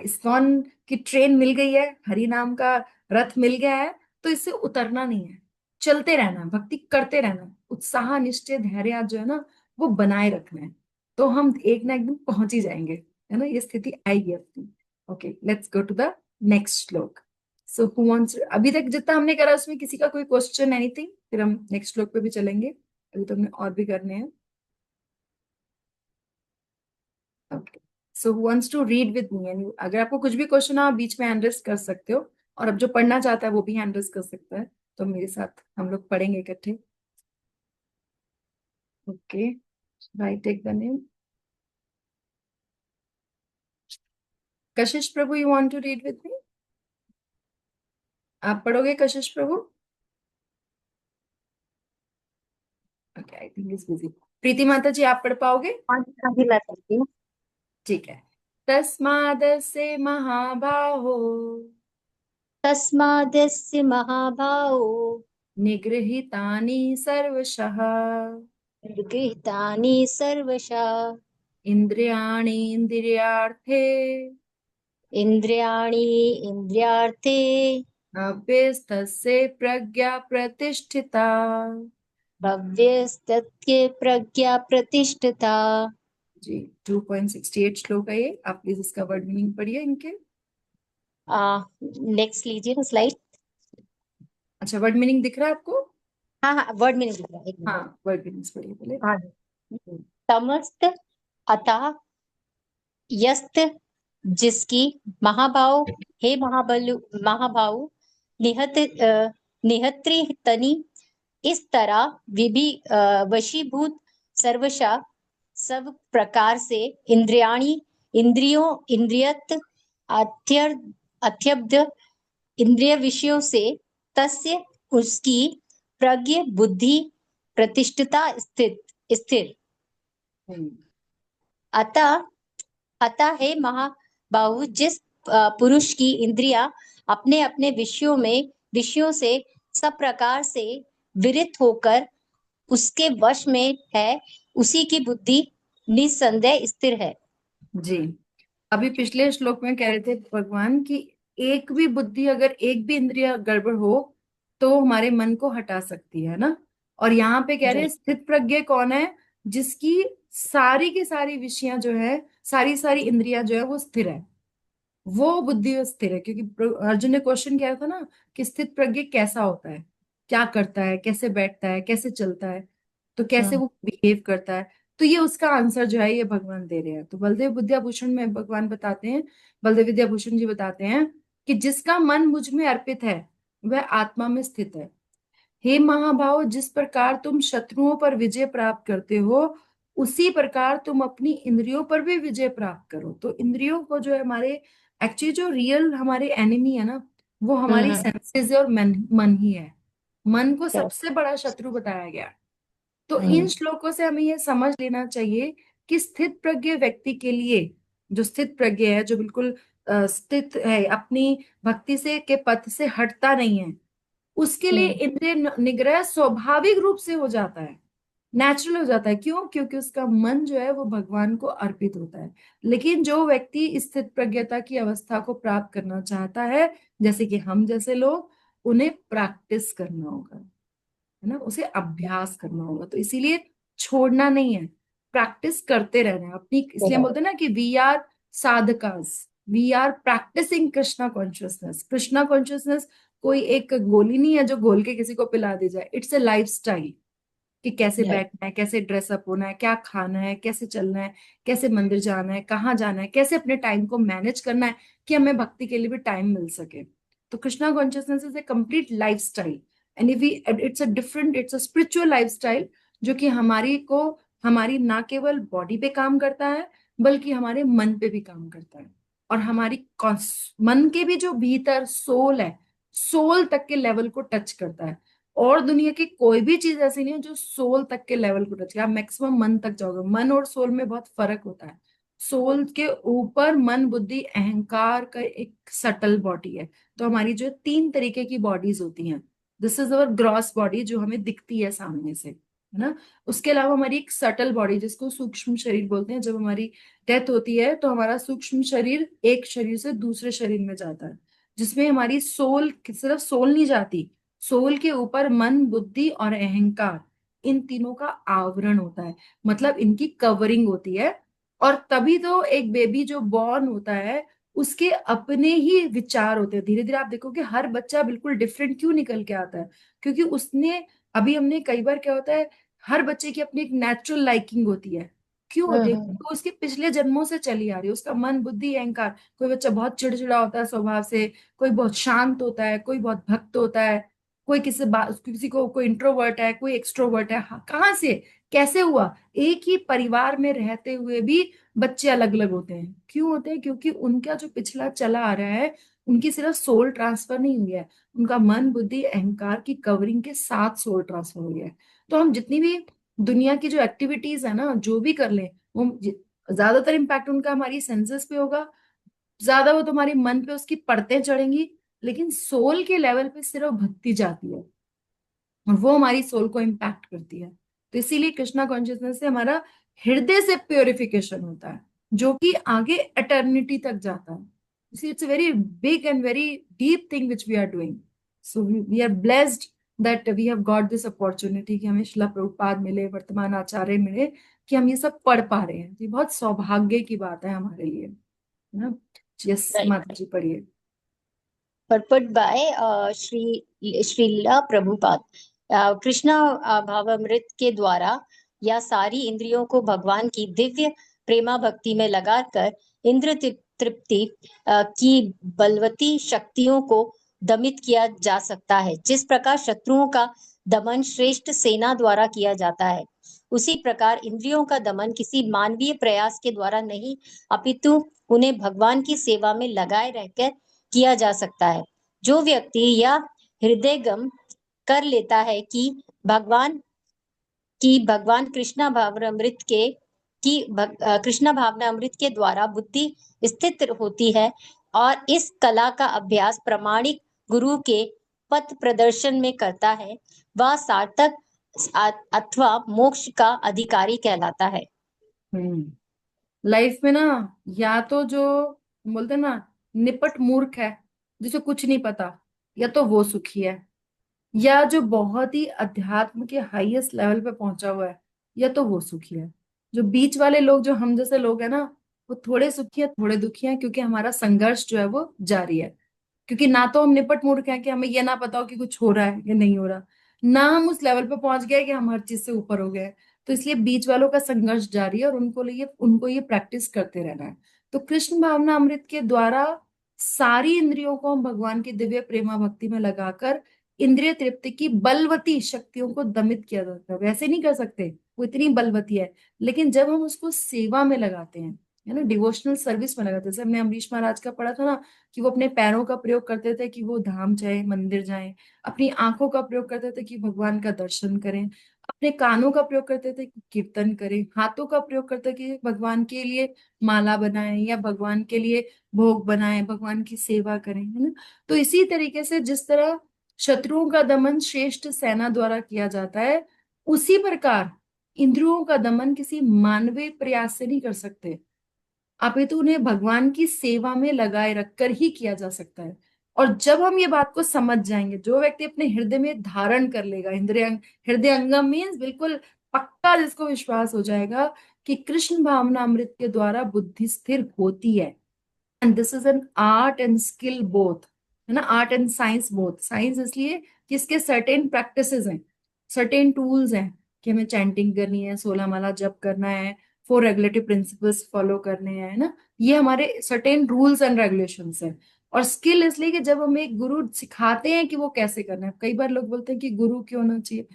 इस्कॉन की ट्रेन मिल गई है, हरि नाम का रथ मिल गया है, तो इससे उतरना नहीं है, चलते रहना है, भक्ति करते रहना है, उत्साह निश्चय धैर्य जो है ना वो बनाए रखना है। तो हम एक ना एक दिन पहुंच ही जाएंगे, है ना, ये स्थिति आएगी अपनी। Okay, let's go to the next shloka. So who wants, अभी तक जितना हमने करा उसमें किसी का कोई क्वेश्चन एनीथिंग, फिर हम नेक्स्ट श्लोक पे भी चलेंगे, अभी तो हमने और भी करने हैं। Okay, so who wants to read with me, and अगर आपको कुछ भी क्वेश्चन आप बीच में हैंड रेज कर सकते हो, और अब जो पढ़ना चाहता है वो भी हैंड रेज कर सकता है, तो मेरे साथ हम लोग पढ़ेंगे इकट्ठे। Okay, right, take the name. Kashish Prabhu, you want to read with me? आप पढ़ोगे Kashish Prabhu? Okay, I think is busy. Preeti Mata ji, आप पढ़ पाओगे? हाँ जी, हाँ जी, मैं करती हूँ। ठीक है। तस्मादस्य महाबाहो तस्मादस्य महाभावो निगृहीतानि सर्वशः गृहीतानि सर्वशः इन्द्रियाणीन्द्रियार्थे इन्द्रियाणि इन्द्रियार्थे अभ्यस्तस्य प्रज्ञा प्रतिष्ठिता। भव्यस्तत्य प्रज्ञा प्रतिष्ठिता। जी, 2.68 श्लोक है ये, आप प्लीज इसका वर्ड मीनिंग पढ़िए इनके। नेक्स्ट लीजिए ना स्लाइड। अच्छा, वर्ड मीनिंग दिख रहा है आपको? हाँ हाँ, वर्ड में नहीं दिख रहा, एक मिनट। हाँ, वर्ड मीनिंग पढ़िए पहले। हाँ जी। तमस्त अतः यस्त, जिसकी महाभाव, हे महाभाव निहत निहत्रि तनि, इस तरह वशीभूत सर्वशा, सब प्रकार से इंद्रियाणी इंद्रियों इंद्रियत अत्यब्द इंद्रिय विषयों से तस्य उसकी प्रज्ञ बुद्धि प्रतिष्ठिता स्थिर। अतः अतः हे महाबाहु, जिस पुरुष की इंद्रियां अपने अपने विषयों से सब प्रकार से विरत होकर उसके वश में है, उसी की बुद्धि निसंदेह स्थिर है। जी, अभी पिछले श्लोक में कह रहे थे भगवान की एक भी बुद्धि, अगर एक भी इंद्रिय गड़बड़ हो तो हमारे मन को हटा सकती है ना। और यहाँ पे कह रहे हैं स्थित प्रज्ञ कौन है? जिसकी सारी की सारी विषयां जो है, सारी सारी इंद्रियां जो है वो स्थिर है, वो बुद्धि स्थिर है। क्योंकि अर्जुन ने क्वेश्चन किया था ना कि स्थित प्रज्ञ कैसा होता है, क्या करता है, कैसे बैठता है, कैसे चलता है, तो कैसे वो बिहेव करता है। तो ये उसका आंसर जो है ये भगवान दे रहे हैं। तो बलदेव विद्याभूषण में भगवान बताते हैं, बलदेव विद्याभूषण जी बताते हैं कि जिसका मन मुझ में अर्पित है वह आत्मा में स्थित है। हे महाभाव, जिस प्रकार तुम शत्रुओं पर विजय प्राप्त करते हो, उसी प्रकार तुम अपनी इंद्रियों पर भी विजय प्राप्त करो। तो इंद्रियों को जो है हमारे, एक्चुअली जो रियल हमारे एनिमी है ना, वो हमारी हम्म। सेंसेस और मन मन ही है। मन को Yes. सबसे बड़ा शत्रु बताया गया। तो इन हम्म। श्लोकों से हमें यह समझ लेना चाहिए कि स्थित प्रज्ञ व्यक्ति के लिए, जो स्थित प्रज्ञ है, जो बिल्कुल स्थित है, अपनी भक्ति से के पथ से हटता नहीं है, उसके लिए हम्म। इंद्रिय निग्रह स्वाभाविक रूप से हो जाता है, नेचुरल हो जाता है। क्यों? क्योंकि उसका मन जो है वो भगवान को अर्पित होता है। लेकिन जो व्यक्ति स्थित प्रज्ञता की अवस्था को प्राप्त करना चाहता है, जैसे कि हम जैसे लोग, उन्हें प्रैक्टिस करना होगा, है ना, उसे अभ्यास करना होगा। तो इसीलिए छोड़ना नहीं है, प्रैक्टिस करते रहना है अपनी। इसलिए हम बोलते हैं ना कि we are sadhakas, we are practising Krishna consciousness. Krishna consciousness कोई एक गोली नहीं है जो घोल के किसी को पिला दी जाए। इट्स ए लाइफ स्टाइल, कि कैसे Right. बैठना है, कैसे ड्रेसअप होना है, क्या खाना है, कैसे चलना है, कैसे मंदिर जाना है, कहाँ जाना है, कैसे अपने टाइम को मैनेज करना है कि हमें भक्ति के लिए भी टाइम मिल सके। तो Krishna consciousness is a complete life style, and it's a different, it's a spiritual life style, जो कि हमारी ना केवल बॉडी पे काम करता है, बल्कि हमारे मन पे भी काम करता है। और हमारी मन के भी जो भीतर सोल है, सोल तक के लेवल को टच करता है। और दुनिया की कोई भी चीज ऐसी नहीं है जो सोल तक के लेवल को टच करे। आप मैक्सिमम मन तक जाओगे, मन और सोल में बहुत फर्क होता है। सोल के ऊपर मन, बुद्धि, अहंकार का एक सटल बॉडी है। तो हमारी जो 3 तरीके की बॉडीज होती हैं, this is our gross body जो हमें दिखती है सामने से, है ना। उसके अलावा हमारी एक सटल बॉडी, जिसको सूक्ष्म शरीर बोलते हैं। जब हमारी डेथ होती है तो हमारा सूक्ष्म शरीर एक शरीर से दूसरे शरीर में जाता है, जिसमें हमारी सोल, सिर्फ सोल नहीं जाती, सोल के ऊपर मन, बुद्धि और अहंकार, इन तीनों का आवरण होता है, मतलब इनकी कवरिंग होती है। और तभी तो एक बेबी जो बॉर्न होता है, उसके अपने ही विचार होते हैं। धीरे धीरे आप देखोगे हर बच्चा बिल्कुल डिफरेंट क्यों निकल के आता है, क्योंकि उसने, अभी हमने कई बार क्या होता है, हर बच्चे की अपनी एक नेचुरल लाइकिंग होती है। क्यों होती है? हम्म। तो उसके पिछले जन्मों से चली आ रही है, उसका मन, बुद्धि, अहंकार। कोई बच्चा बहुत चिड़चिड़ा होता है स्वभाव से, कोई बहुत शांत होता है, कोई बहुत भक्त होता है, कोई किसी को, कोई इंट्रोवर्ट है, कोई एक्सट्रोवर्ट है। हाँ, कहाँ से, कैसे हुआ? एक ही परिवार में रहते हुए भी बच्चे अलग अलग होते हैं। क्यों होते हैं? क्योंकि उनका जो पिछला चला आ रहा है, उनकी सिर्फ सोल ट्रांसफर नहीं हुई है, उनका मन, बुद्धि, अहंकार की कवरिंग के साथ सोल ट्रांसफर हुई है। तो हम जितनी भी दुनिया की जो एक्टिविटीज है ना, जो भी कर लें, वो ज्यादातर इम्पैक्ट उनका हमारी सेंसेस पे होगा, ज्यादा वो तुम्हारे मन पे उसकी परतें चढ़ेंगी। लेकिन सोल के लेवल पे सिर्फ भक्ति जाती है, और वो हमारी सोल को इम्पैक्ट करती है। तो इसीलिए कृष्णा कॉन्शियसनेस से हमारा हृदय से प्योरिफिकेशन होता है, जो कि आगे एटर्निटी तक जाता है। इसी it's a very big and very deep thing which we are doing. So we are blessed that we have got this opportunity, कि हमें शिला प्रभुपाद मिले, वर्तमान आचार्य मिले, कि हम ये सब पढ़ पा रहे हैं। ये बहुत सौभाग्य की बात है हमारे लिए, है ना। Yes Right. माता जी, पढ़िए। Purport by Srila Prabhupada. कृष्णा भावामृत के द्वारा या सारी इंद्रियों को भगवान की दिव्य प्रेमा भक्ति में लगाकर इंद्र तृप्ति की बलवती शक्तियों को दमित किया जा सकता है। जिस प्रकार शत्रुओं का दमन श्रेष्ठ सेना द्वारा किया जाता है, उसी प्रकार इंद्रियों का दमन किसी मानवीय प्रयास के द्वारा नहीं, अपितु उन्हें भगवान की सेवा में लगाए रहकर किया जा सकता है। जो व्यक्ति यह हृदयगम कर लेता है कि भगवान कृष्णा भावनामृत के कृष्णा भावनामृत के द्वारा बुद्धि स्थित होती है और इस कला का अभ्यास प्रामाणिक गुरु के पथ प्रदर्शन में करता है, वह सार्थक अथवा मोक्ष का अधिकारी कहलाता है। लाइफ में ना, या तो जो बोलते हैं ना, निपट मूर्ख है, जिसे कुछ नहीं पता, या तो वो सुखी है, या जो बहुत ही अध्यात्म के हाईएस्ट लेवल पे पहुंचा हुआ है, या तो वो सुखी है। जो बीच वाले लोग, जो हम जैसे लोग हैं ना, वो थोड़े सुखी है, थोड़े दुखी हैं, क्योंकि हमारा संघर्ष जो है वो जारी है। क्योंकि ना तो हम निपट मूर्ख हैं कि हमें ये ना पता हो कि कुछ हो रहा है या नहीं हो रहा, ना हम उस लेवल पे पहुंच गए कि हम हर चीज से ऊपर हो गए। तो इसलिए बीच वालों का संघर्ष जारी है, और उनको ये प्रैक्टिस करते रहना है। तो कृष्ण भावना अमृत के द्वारा सारी इंद्रियों को हम भगवान की दिव्य प्रेमा भक्ति में लगाकर इंद्रिय तृप्ति की बलवती शक्तियों को दमित किया जाता है। वैसे नहीं कर सकते, वो इतनी बलवती है। लेकिन जब हम उसको सेवा में लगाते हैं, है ना, डिवोशनल सर्विस में लगाते हैं, जैसे हमने अमरीश महाराज का पढ़ा था ना, कि वो अपने पैरों का प्रयोग करते थे कि वो धाम जाए, मंदिर जाए, अपनी आंखों का प्रयोग करते थे कि भगवान का दर्शन करें, अपने कानों का प्रयोग करते थे कि कीर्तन करें, हाथों का प्रयोग करते थे कि भगवान के लिए माला बनाएं या भगवान के लिए भोग बनाएं, भगवान की सेवा करें, है ना। तो इसी तरीके से जिस तरह शत्रुओं का दमन श्रेष्ठ सेना द्वारा किया जाता है, उसी प्रकार इंद्रियों का दमन किसी मानवीय प्रयास से नहीं कर सकते, अपितु उन्हें भगवान की सेवा में लगाए रखकर ही किया जा सकता है। और जब हम ये बात को समझ जाएंगे, जो व्यक्ति अपने हृदय में धारण कर लेगा, हृदय अंगम मीन्स बिल्कुल पक्का जिसको विश्वास हो जाएगा कि कृष्ण भावना अमृत के द्वारा बुद्धि स्थिर होती है, and this is an art and skill both, है ना, art and science both. Science इसलिए कि इसके सर्टेन प्रैक्टिसेस हैं, सर्टेन टूल्स हैं, कि हमें चैंटिंग करनी है, 16 माला जप करना है, 4 रेगुलेटरी प्रिंसिपल्स फॉलो करने हैं, है ना, ये हमारे सर्टेन रूल्स एंड रेगुलेशंस हैं। और स्किल इसलिए कि जब हमें एक गुरु सिखाते हैं कि वो कैसे करना है। कई बार लोग बोलते हैं कि गुरु क्यों होना चाहिए।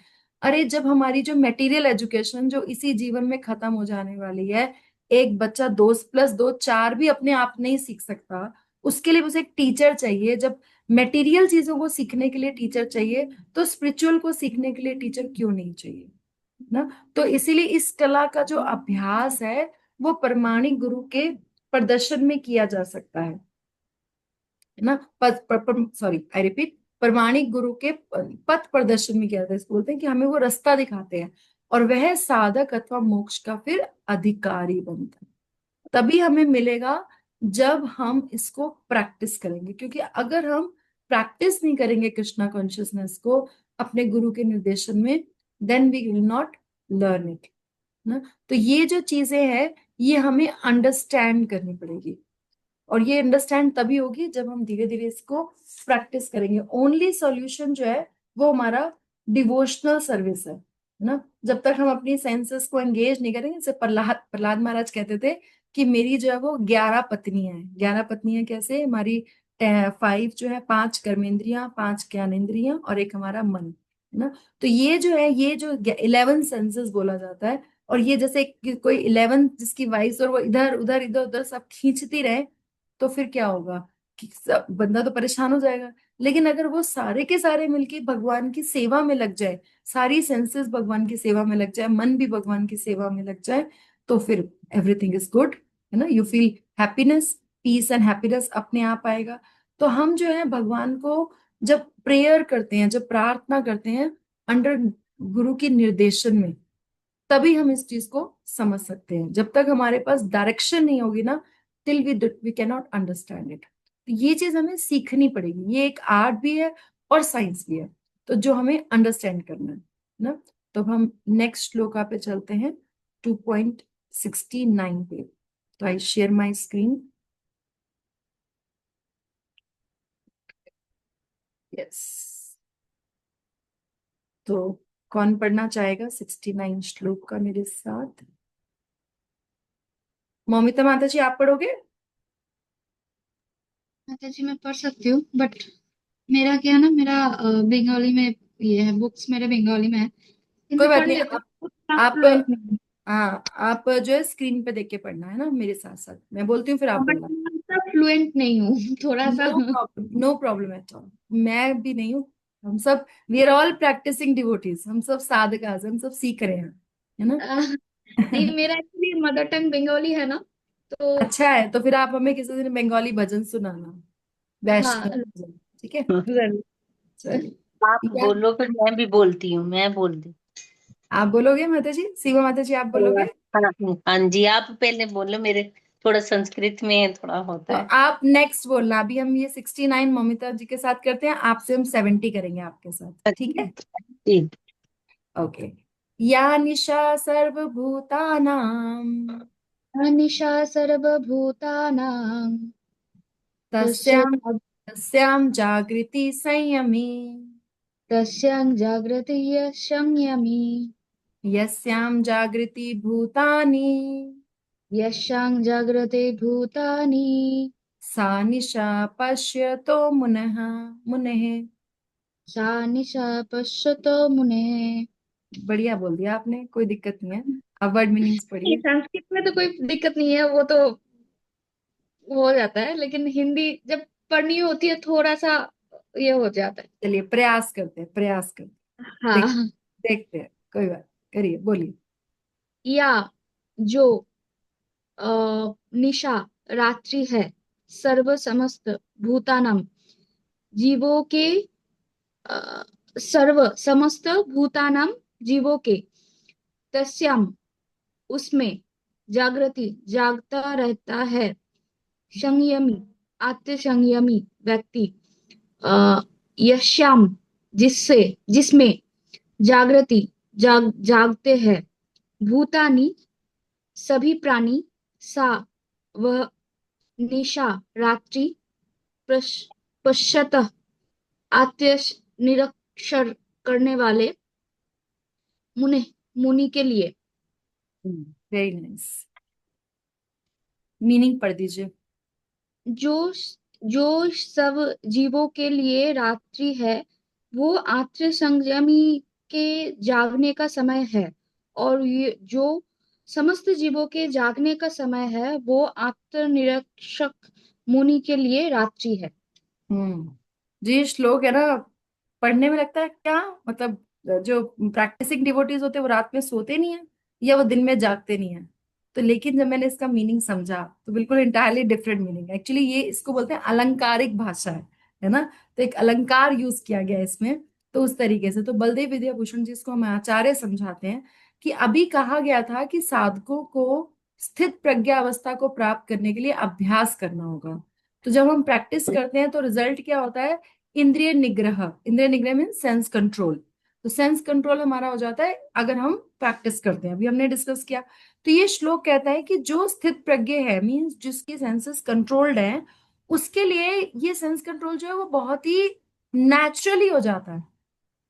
अरे जब हमारी जो मटेरियल एजुकेशन जो इसी जीवन में खत्म हो जाने वाली है, एक बच्चा 2+2 4 भी अपने आप नहीं सीख सकता, उसके लिए उसे एक टीचर चाहिए। जब मटेरियल चीजों को सीखने के लिए टीचर चाहिए, तो स्पिरिचुअल को सीखने के लिए टीचर क्यों नहीं चाहिए ना। तो इसीलिए इस कला का जो अभ्यास है वो प्रमाणिक गुरु के प्रदर्शन में किया जा सकता है ना। सॉरी आई रिपीट, प्रमाणिक गुरु के पथ प्रदर्शन में किया जाता है। इसको बोलते हैं कि हमें वो रास्ता दिखाते हैं, और वह साधक अथवा मोक्ष का फिर अधिकारी बनता है। तभी हमें मिलेगा जब हम इसको प्रैक्टिस करेंगे। क्योंकि अगर हम प्रैक्टिस नहीं करेंगे कृष्णा कॉन्शियसनेस को अपने गुरु के निर्देशन में, then we will not learn it ना। तो ये जो चीजें हैं ये हमें अंडरस्टैंड करनी पड़ेगी, और ये अंडरस्टैंड तभी होगी जब हम धीरे धीरे इसको प्रैक्टिस करेंगे। ओनली सॉल्यूशन जो है वो हमारा डिवोशनल सर्विस है ना। जब तक हम अपनी सेंसेस को एंगेज नहीं करेंगे, जैसे प्रहलाद प्रहलाद महाराज कहते थे कि मेरी जो है वो 11 पत्नियां हैं। 11 पत्नियां कैसे, हमारी 5 जो है, 5 कर्मेंद्रियां, 5 ज्ञानेंद्रियां और एक हमारा मन, है ना। तो ये जो है, ये जो 11 सेंसेस बोला जाता है, और ये जैसे कोई 11 जिसकी वाइस, और वो इधर उधर इधर उधर सब खींचती रहे, तो फिर क्या होगा कि सब बंदा तो परेशान हो जाएगा। लेकिन अगर वो सारे के सारे मिलके भगवान की सेवा में लग जाए, सारी सेंसेस भगवान की सेवा में लग जाए, मन भी भगवान की सेवा में लग जाए, तो फिर एवरीथिंग इज गुड, है ना। You feel happiness, peace and happiness अपने आप आएगा। तो हम जो है भगवान को जब प्रेयर करते हैं, जब प्रार्थना करते हैं अंडर गुरु की निर्देशन में, तभी हम इस चीज को समझ सकते हैं। जब तक हमारे पास डायरेक्शन नहीं होगी ना, till we can not understand it. तो ये चीज हमें सीखनी पड़ेगी। ये एक आर्ट भी है और साइंस भी है, तो जो हमें अंडरस्टैंड करना है ना। तो अब हम नेक्स्ट श्लोका पे चलते हैं, 2.69 पे। तो I share my screen. Yes, तो कौन पढ़ना चाहेगा 69 श्लोक का मेरे साथ? मौमिता माता जी आप पढ़ोगे? माता जी मैं पढ़ सकती हूँ, बट मेरा क्या है ना, मेरा बंगाली में ये है, बुक्स मेरे बंगाली में है, कोई इनसे बात पढ़ नहीं, लेती आप हूँ, उतना आप फ्लुएंट नहीं हाँ, आप जो है स्क्रीन पे देख के पढ़ना है ना, मेरे साथ साथ मैं बोलती हूँ फिर आप हूँ, बट बोलना। मैं उतना फ्लुएंट नहीं हूँ थोड़ा सा। No problem, no problem at all. मैं भी नहीं हूँ, हम सब we are all practising devotees, हम सब साधकास, हम सब सीख रहे हैं, है ना। नहीं, मेरा एक्चुअली मदर टंग बंगाली है ना, तो अच्छा है, तो फिर आप हमें किसी दिन बंगाली भजन सुनाना, हाँ वैष्णव भजन, ठीक है। जरूर। चलिए, आप ठीक है। बोलो फिर मैं भी बोलती हूँ, मैं बोल दी। आप बोलोगे माता जी, सीमा माता जी आप बोलोगे? हाँ हाँ जी, आप पहले बोलो, मेरे थोड़ा संस्कृत में थोड़ा होता तो है। आप नेक्स्ट बोलना। अभी हम ये 69 ममिता जी के साथ करते हैं, आपसे हम 70 करेंगे आपके साथ, ठीक है। ठीक। ओके। या निशा सर्वभूतानां निशा सर्वभूतानां तस्यां तस्यां तस्यां जागृति संयमी, तस्यां जागृति संयमी, यस्यां जागृति भूतानि यस्यां जागृते भूतानि सा निशा पश्यतो मुनः मुनेः। सा निशा पश्यतो मुने। बढ़िया बोल दिया आपने, कोई दिक्कत नहीं है। अब वर्ड मीनिंग्स नहीं, पढ़िए। संस्कृत में तो कोई दिक्कत नहीं है, वो तो हो जाता है, लेकिन हिंदी जब पढ़नी होती है थोड़ा सा ये हो जाता है। चलिए प्रयास करते हैं, प्रयास करते हैं। देख हाँ। देखते हैं, कोई बात, करिए, बोलिए। या जो निशा रात्रि है, सर्व समस्त भूतानम जीवों के, अ, सर्व समस्त भूतानम जीवों के, तस्याम उसमें, जागृति जागता रहता है, संयमी आत्म संयमी व्यक्ति, अ, यश्याम जिससे, जिसमें, जागृति जागते हैं, भूतानी सभी प्राणी, सा वह निशा रात्रि, पश्चात आत्य निरीक्षण करने वाले मुनि मुनि के लिए। Very nice. मीनिंग पढ़ दीजिए। जो जो सब जीवों के लिए रात्रि है, वो आत्म संयमी के जागने का समय है, और ये जो समस्त जीवों के जागने का समय है, वो आत्मनिरीक्षक मुनि के लिए रात्रि है। जी, ये श्लोक है ना, पढ़ने में लगता है क्या मतलब, जो प्रैक्टिसिंग डिवोटीज होते हैं वो रात में सोते नहीं है, या वो दिन में जागते नहीं है। तो लेकिन जब मैंने इसका मीनिंग समझा तो बिल्कुल इंटायरली डिफरेंट मीनिंग है। एक्चुअली ये इसको बोलते हैं अलंकारिक भाषा है ना। तो एक अलंकार यूज किया गया है इसमें। तो उस तरीके से तो बलदेव विद्याभूषण जी इसको हमें आचार्य समझाते हैं कि अभी कहा गया था कि साधकों को स्थित प्रज्ञा अवस्था को प्राप्त करने के लिए अभ्यास करना होगा। तो जब हम प्रैक्टिस करते हैं तो रिजल्ट क्या होता है? इंद्रिय निग्रह। इंद्रिय निग्रह मीन सेंस कंट्रोल। तो सेंस कंट्रोल हमारा हो जाता है अगर हम प्रैक्टिस करते हैं, अभी हमने डिस्कस किया। तो ये श्लोक कहता है कि जो स्थित प्रज्ञ है, मीन्स जिसकी सेंसेस कंट्रोल्ड है, उसके लिए ये सेंस कंट्रोल जो है वो बहुत ही नेचुरली हो जाता है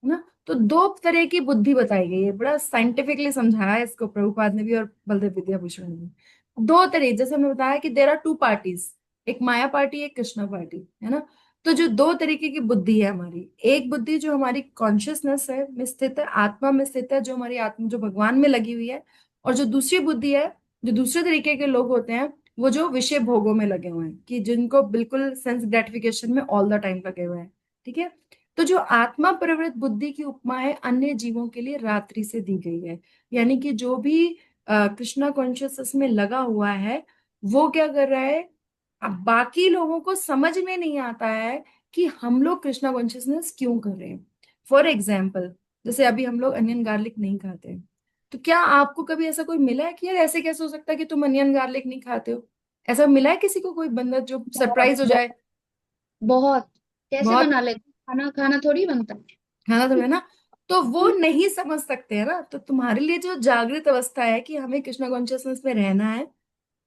ना। तो दो तरह की बुद्धि बताई गई है, बड़ा साइंटिफिकली समझाया है इसको प्रभुपाद ने भी और बलदेव विद्याभूषण ने भी। दो तरह, जैसे हमने बताया कि देर आर टू पार्टीज, एक माया पार्टी, एक कृष्णा पार्टी, है ना। तो जो दो तरीके की बुद्धि है हमारी, एक बुद्धि जो हमारी कॉन्शियसनेस है में स्थित है, आत्मा में स्थित है, जो हमारी आत्मा जो भगवान में लगी हुई है। और जो दूसरी बुद्धि है, जो दूसरे तरीके के लोग होते हैं, वो जो विषय भोगों में लगे हुए हैं, कि जिनको बिल्कुल सेंस ग्रेटिफिकेशन में ऑल द टाइम लगे हुए हैं। ठीक है। तो जो आत्मा प्रवृत्त बुद्धि की उपमा है अन्य जीवों के लिए रात्रि से दी गई है। यानी कि जो भी कृष्णा कॉन्शियसनेस में लगा हुआ है, वो क्या कर रहा है? अब बाकी लोगों को समझ में नहीं आता है कि हम लोग कृष्णा कॉन्शियसनेस क्यों कर रहे हैं। फॉर एग्जाम्पल, जैसे अभी हम लोग अनियन गार्लिक नहीं खाते, तो क्या आपको कभी ऐसा कोई मिला है कि यार ऐसे कैसे हो सकता है कि तुम अनियन गार्लिक नहीं खाते हो? ऐसा मिला है किसी को, कोई बंदा जो बहुत सरप्राइज हो जाए? बहुत कैसे बहुत। बना लेते, खाना खाना थोड़ी बनता है ना, तो है। है ना। तो वो नहीं समझ सकते हैं ना। तो तुम्हारे लिए जो जागृत अवस्था है कि हमें कृष्णा कॉन्शियसनेस में रहना है,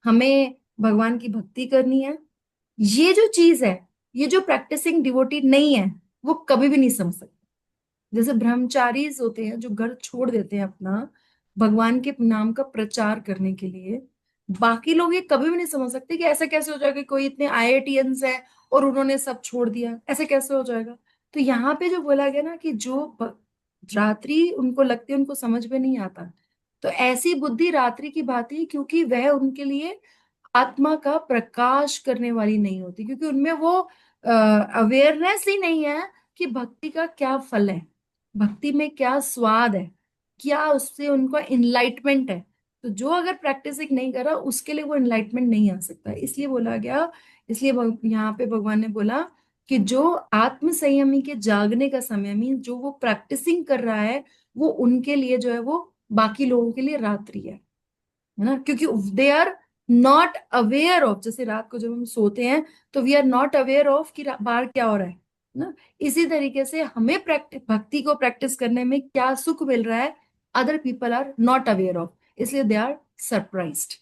हमें भगवान की भक्ति करनी है, ये जो चीज है, ये जो प्रैक्टिसिंग डिवोटी नहीं है वो कभी भी नहीं समझ सकते। जैसे ब्रह्मचारी होते हैं जो घर छोड़ देते हैं अपना भगवान के नाम का प्रचार करने के लिए, बाकी लोग ये कभी भी नहीं समझ सकते कि ऐसा कैसे हो जाएगा कि कोई इतने आईआईटियंस है और उन्होंने सब छोड़ दिया, ऐसे कैसे हो जाएगा। तो यहाँ पे जो बोला गया ना कि जो रात्रि उनको लगती है उनको समझ में नहीं आता, तो ऐसी बुद्धि रात्रि की भांति है, क्योंकि वह उनके लिए आत्मा का प्रकाश करने वाली नहीं होती, क्योंकि उनमें वो अवेयरनेस ही नहीं है कि भक्ति का क्या फल है, भक्ति में क्या स्वाद है, क्या उससे उनको इनलाइटमेंट है। तो जो अगर प्रैक्टिसिंग नहीं करा उसके लिए वो इनलाइटमेंट नहीं आ सकता, इसलिए बोला गया। इसलिए यहाँ पे भगवान ने बोला कि जो आत्म संयमी के जागने का समय, मीन जो वो प्रैक्टिसिंग कर रहा है, वो उनके लिए जो है वो बाकी लोगों के लिए रात्रि है ना। क्योंकि they are not aware of, जैसे रात को जब हम सोते हैं तो we are not aware of कि बाहर क्या हो रहा है ना। इसी तरीके से हमें प्रैक्टिस भक्ति को प्रैक्टिस करने में क्या सुख मिल रहा है, other people are not aware of, इसलिए दे आर सरप्राइज्ड,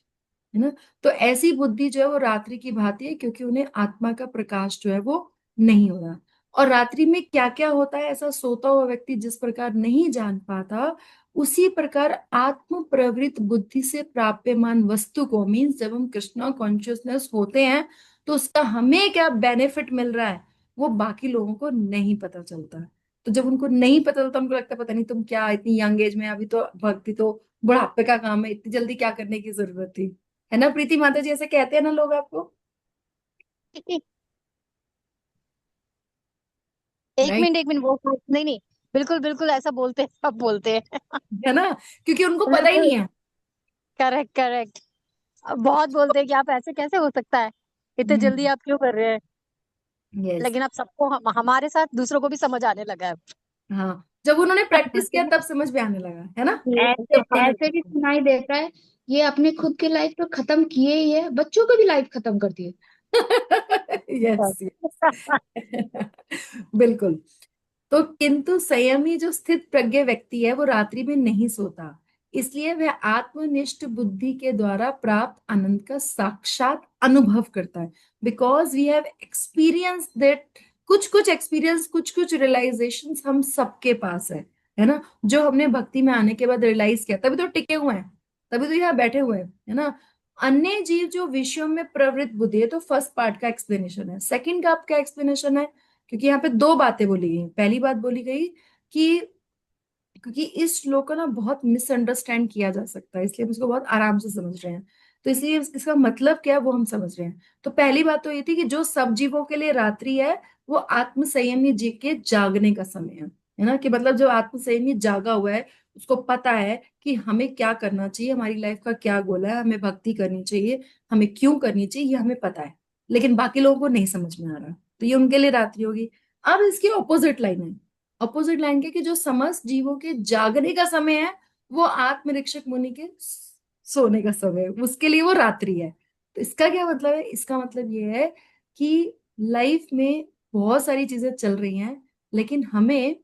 है ना। तो ऐसी बुद्धि जो है वो रात्रि की भांति है, क्योंकि उन्हें आत्मा का प्रकाश जो है वो नहीं हो रहा। और रात्रि में क्या क्या होता है ऐसा सोता हुआ व्यक्ति जिस प्रकार नहीं जान पाता, उसी प्रकार आत्म प्रवृत्त बुद्धि से प्राप्यमान वस्तु को, मीन्स जब हम कृष्णा कॉन्शियसनेस होते हैं तो उसका हमें क्या बेनिफिट मिल रहा है वो बाकी लोगों को नहीं पता चलता। तो जब उनको नहीं पता होता, उनको लगता है पता नहीं तुम क्या इतनी यंग एज में, अभी तो भक्ति तो बुढ़ापे का काम है, इतनी जल्दी क्या करने की जरूरत थी। है ना प्रीति माता जी, ऐसे कहते हैं ना लोग आपको? एक राइट। मिनट एक मिनट, वो नहीं नहीं, बिल्कुल बिल्कुल ऐसा बोलते हैं, सब बोलते हैं। है ना, क्योंकि उनको पता ही बिल्कुल, नहीं है। Correct correct. बहुत बोलते हैं कि आप ऐसे कैसे हो सकता है, इतने जल्दी आप क्यों कर रहे हैं। यस। लेकिन अब सबको हमारे साथ दूसरों को भी समझ आने लगा है। हाँ, जब उन्होंने प्रैक्टिस किया तब समझ में आने लगा, है ना। ऐसे जब हमने ऐसे भी सुनाई देता है, ये अपने खुद की लाइफ तो खत्म किए ही है, बच्चों की भी लाइफ खत्म कर दिए। Yes yes. बिल्कुल। तो किंतु संयमी जो स्थित प्रज्ञ व्यक्ति है वो रात्रि में नहीं सोता, इसलिए वह आत्मनिष्ठ बुद्धि के द्वारा प्राप्त आनंद का साक्षात अनुभव करता है। Because we have experience that, कुछ कुछ एक्सपीरियंस, कुछ कुछ रियलाइजेशन हम सबके पास है ना, जो हमने भक्ति में आने के बाद रियलाइज किया, तभी तो टिके हुए हैं, तभी तो यहाँ बैठे हुए हैं, है ना। अन्य जीव जो विषयों में प्रवृत्त बुद्धि है, तो फर्स्ट पार्ट का एक्सप्लेनेशन है। सेकंड का आपका एक्सप्लेनेशन है, क्योंकि यहाँ पे दो बातें बोली गई। पहली बात बोली गई कि क्योंकि इस श्लोक को ना बहुत मिसअंडरस्टैंड किया जा सकता है, इसलिए हम इसको बहुत आराम से समझ रहे हैं। तो इसलिए इसका मतलब क्या है वो हम समझ रहे हैं। तो पहली बात तो ये थी कि जो सब जीवों के लिए रात्रि है वो आत्म संयमी जी के जागने का समय है ना, कि मतलब जो आत्म संयमी जागा हुआ है उसको पता है कि हमें क्या करना चाहिए, हमारी लाइफ का क्या गोल है, हमें भक्ति करनी चाहिए, हमें क्यों करनी चाहिए, ये हमें पता है। लेकिन बाकी लोगों को नहीं समझ में आ रहा, तो ये उनके लिए रात्रि होगी। अब इसकी ऑपोजिट लाइन है, अपोजिट लाइन के कि जो समस्त जीवों के जागने का समय है वो आत्मनिरीक्षक मुनि के सोने का समय है, उसके लिए वो रात्रि है। तो इसका क्या मतलब है? इसका मतलब ये है कि लाइफ में बहुत सारी चीजें चल रही हैं, लेकिन हमें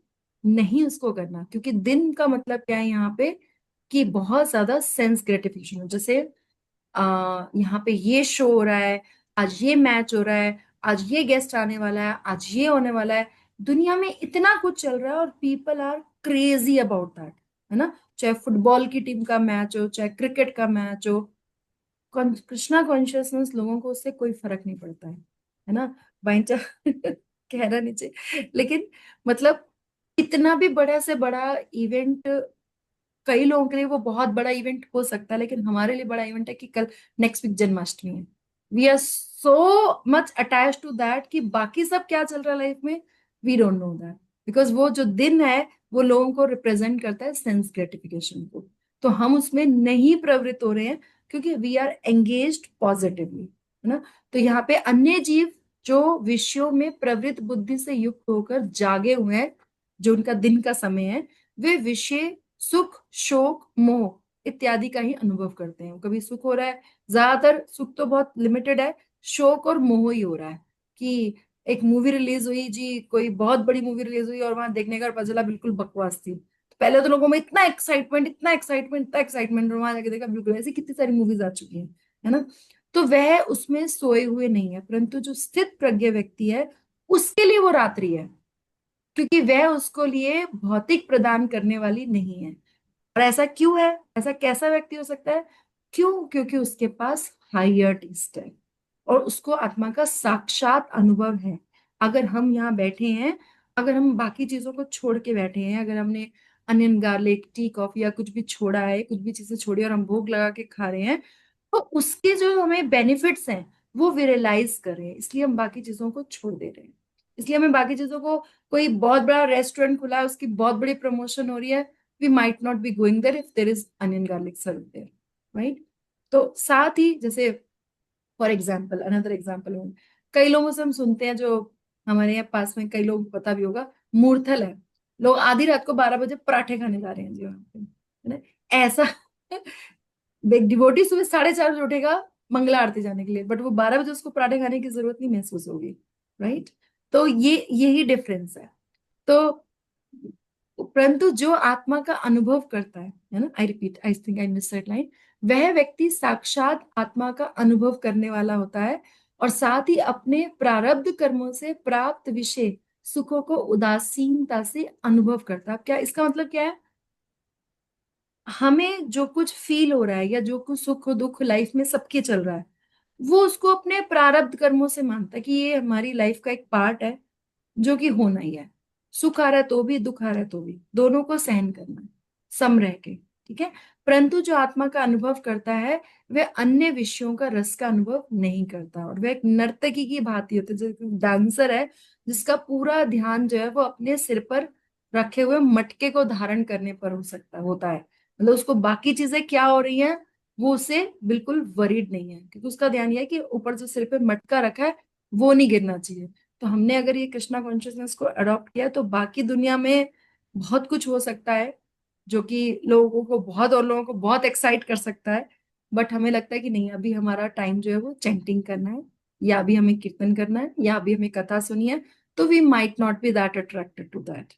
नहीं उसको करना, क्योंकि दिन का मतलब क्या है यहाँ पे, कि बहुत ज्यादा सेंस ग्रेटिफिकेशन हो। जैसे यहाँ पे ये शो हो रहा है, आज ये मैच हो रहा है, आज ये गेस्ट आने वाला है, आज ये होने वाला है, दुनिया में इतना कुछ चल रहा है और people are crazy about that, है ना। चाहे फुटबॉल की टीम का मैच हो, चाहे क्रिकेट का मैच हो, कृष्णा कॉन्शियसनेस लोगों को उससे कोई फर्क नहीं पड़ता है ना। बाइंचा कहना नहीं चाहिए, लेकिन मतलब इतना भी बड़ा से बड़ा इवेंट कई लोगों के लिए वो बहुत बड़ा इवेंट हो सकता है, लेकिन हमारे लिए बड़ा इवेंट है कि कल नेक्स्ट वीक जन्माष्टमी है। We are so much attach to that कि बाकी सब क्या चल रहा है लाइफ में, we don't know that, because वो जो दिन है वो लोगों को रिप्रेजेंट करता है सेंस ग्रेटिफिकेशन को। तो हम उसमें नहीं प्रवृत्त हो रहे हैं क्योंकि वी आर एंगेज्ड पॉजिटिवली, है ना। तो यहाँ पे अन्य जीव जो विषयों में प्रवृत्त बुद्धि से युक्त होकर जागे हुए हैं, जो उनका दिन का समय है, वे विषय सुख शोक मोह इत्यादि का ही अनुभव करते हैं। कभी सुख हो रहा है, ज्यादातर सुख तो बहुत लिमिटेड है, शोक और मोह ही हो रहा है कि एक मूवी रिलीज हुई जी, कोई बहुत बड़ी मूवी रिलीज हुई और वहां देखने का पता चला बिल्कुल बकवास थी। तो पहले तो लोगों में इतना एक्साइटमेंट, इतना एक्साइटमेंट, इतना एक्साइटमेंट, और वहां जाके देखा बिल्कुल ऐसी कितनी सारी मूवीज आ चुकी हैं, है ना। तो वह उसमें सोए हुए नहीं है, परंतु जो स्थित प्रज्ञ व्यक्ति है उसके लिए वो रात्रि है, क्योंकि वह उसको लिए भौतिक प्रदान करने वाली नहीं है। और ऐसा क्यों है? ऐसा कैसा व्यक्ति हो सकता है? क्यों? क्योंकि उसके पास हायर टेस्ट है और उसको आत्मा का साक्षात अनुभव है। अगर हम यहाँ बैठे हैं, अगर हम बाकी चीजों को छोड़ के बैठे हैं, अगर हमने अनियन गार्लिक टी कॉफी या कुछ भी छोड़ा है, कुछ भी चीजें छोड़ी और हम भोग लगा के खा रहे हैं, तो उसके जो हमें बेनिफिट्स हैं वो वी रियलाइज कर रहे हैं, इसलिए हम बाकी चीजों को छोड़ दे रहे हैं। इसलिए हमें बाकी चीजों को, कोई बहुत बड़ा रेस्टोरेंट खुला है उसकी बहुत बड़ी प्रमोशन हो रही है, we might not be going there if there is onion garlic served there, right? तो साथ ही जैसे फॉर एग्जाम्पल, अनदर एग्जाम्पल, कई लोगों से हम सुनते हैं, जो हमारे यहाँ पास में कई लोग पता भी होगा, मूर्थल है, लोग आधी रात को 12 बजे पराठे खाने जा रहे हैं जी वहां पे, है ना। ऐसा एक डिवोटी सुबह 4:30 बजे उठेगा मंगला आरती जाने के लिए, बट वो 12 बजे उसको पराठे खाने की जरूरत नहीं महसूस होगी, राइट। तो ये यही डिफरेंस है। तो परंतु जो आत्मा का अनुभव करता है ना, I repeat, I think I miss that line, वह व्यक्ति साक्षात आत्मा का अनुभव करने वाला होता है और साथ ही अपने प्रारब्ध कर्मों से प्राप्त विषय सुखों को उदासीनता से अनुभव करता है। क्या इसका मतलब क्या है? हमें जो कुछ फील हो रहा है या जो कुछ सुख दुख लाइफ में सबके चल रहा है, वो उसको अपने प्रारब्ध कर्मों से मानता है कि ये हमारी लाइफ का एक पार्ट है जो कि होना ही है। सुख आ रहा है तो भी, दुख आ रहा है तो भी, दोनों को सहन करना है, सम रह के। ठीक है। परंतु जो आत्मा का अनुभव करता है वह अन्य विषयों का रस का अनुभव नहीं करता, और वह एक नर्तकी की भांति होती है, जो डांसर है जिसका पूरा ध्यान जो है वो अपने सिर पर रखे हुए मटके को धारण करने पर हो सकता होता है। मतलब उसको बाकी चीजें क्या हो रही हैं वो उसे बिल्कुल वरीड नहीं है, क्योंकि उसका ध्यान यह है कि ऊपर जो सिर पे मटका रखा है वो नहीं गिरना चाहिए। तो हमने अगर ये कृष्णा कॉन्शियसनेस को अडॉप्ट किया तो बाकी दुनिया में बहुत कुछ हो सकता है जो कि लोगों को बहुत, और लोगों को बहुत एक्साइट कर सकता है। बट हमें लगता है कि नहीं, अभी हमारा टाइम जो है वो चैंटिंग करना है, या अभी हमें कीर्तन करना है, या अभी हमें कथा सुनी है, तो we might not be that attracted to that.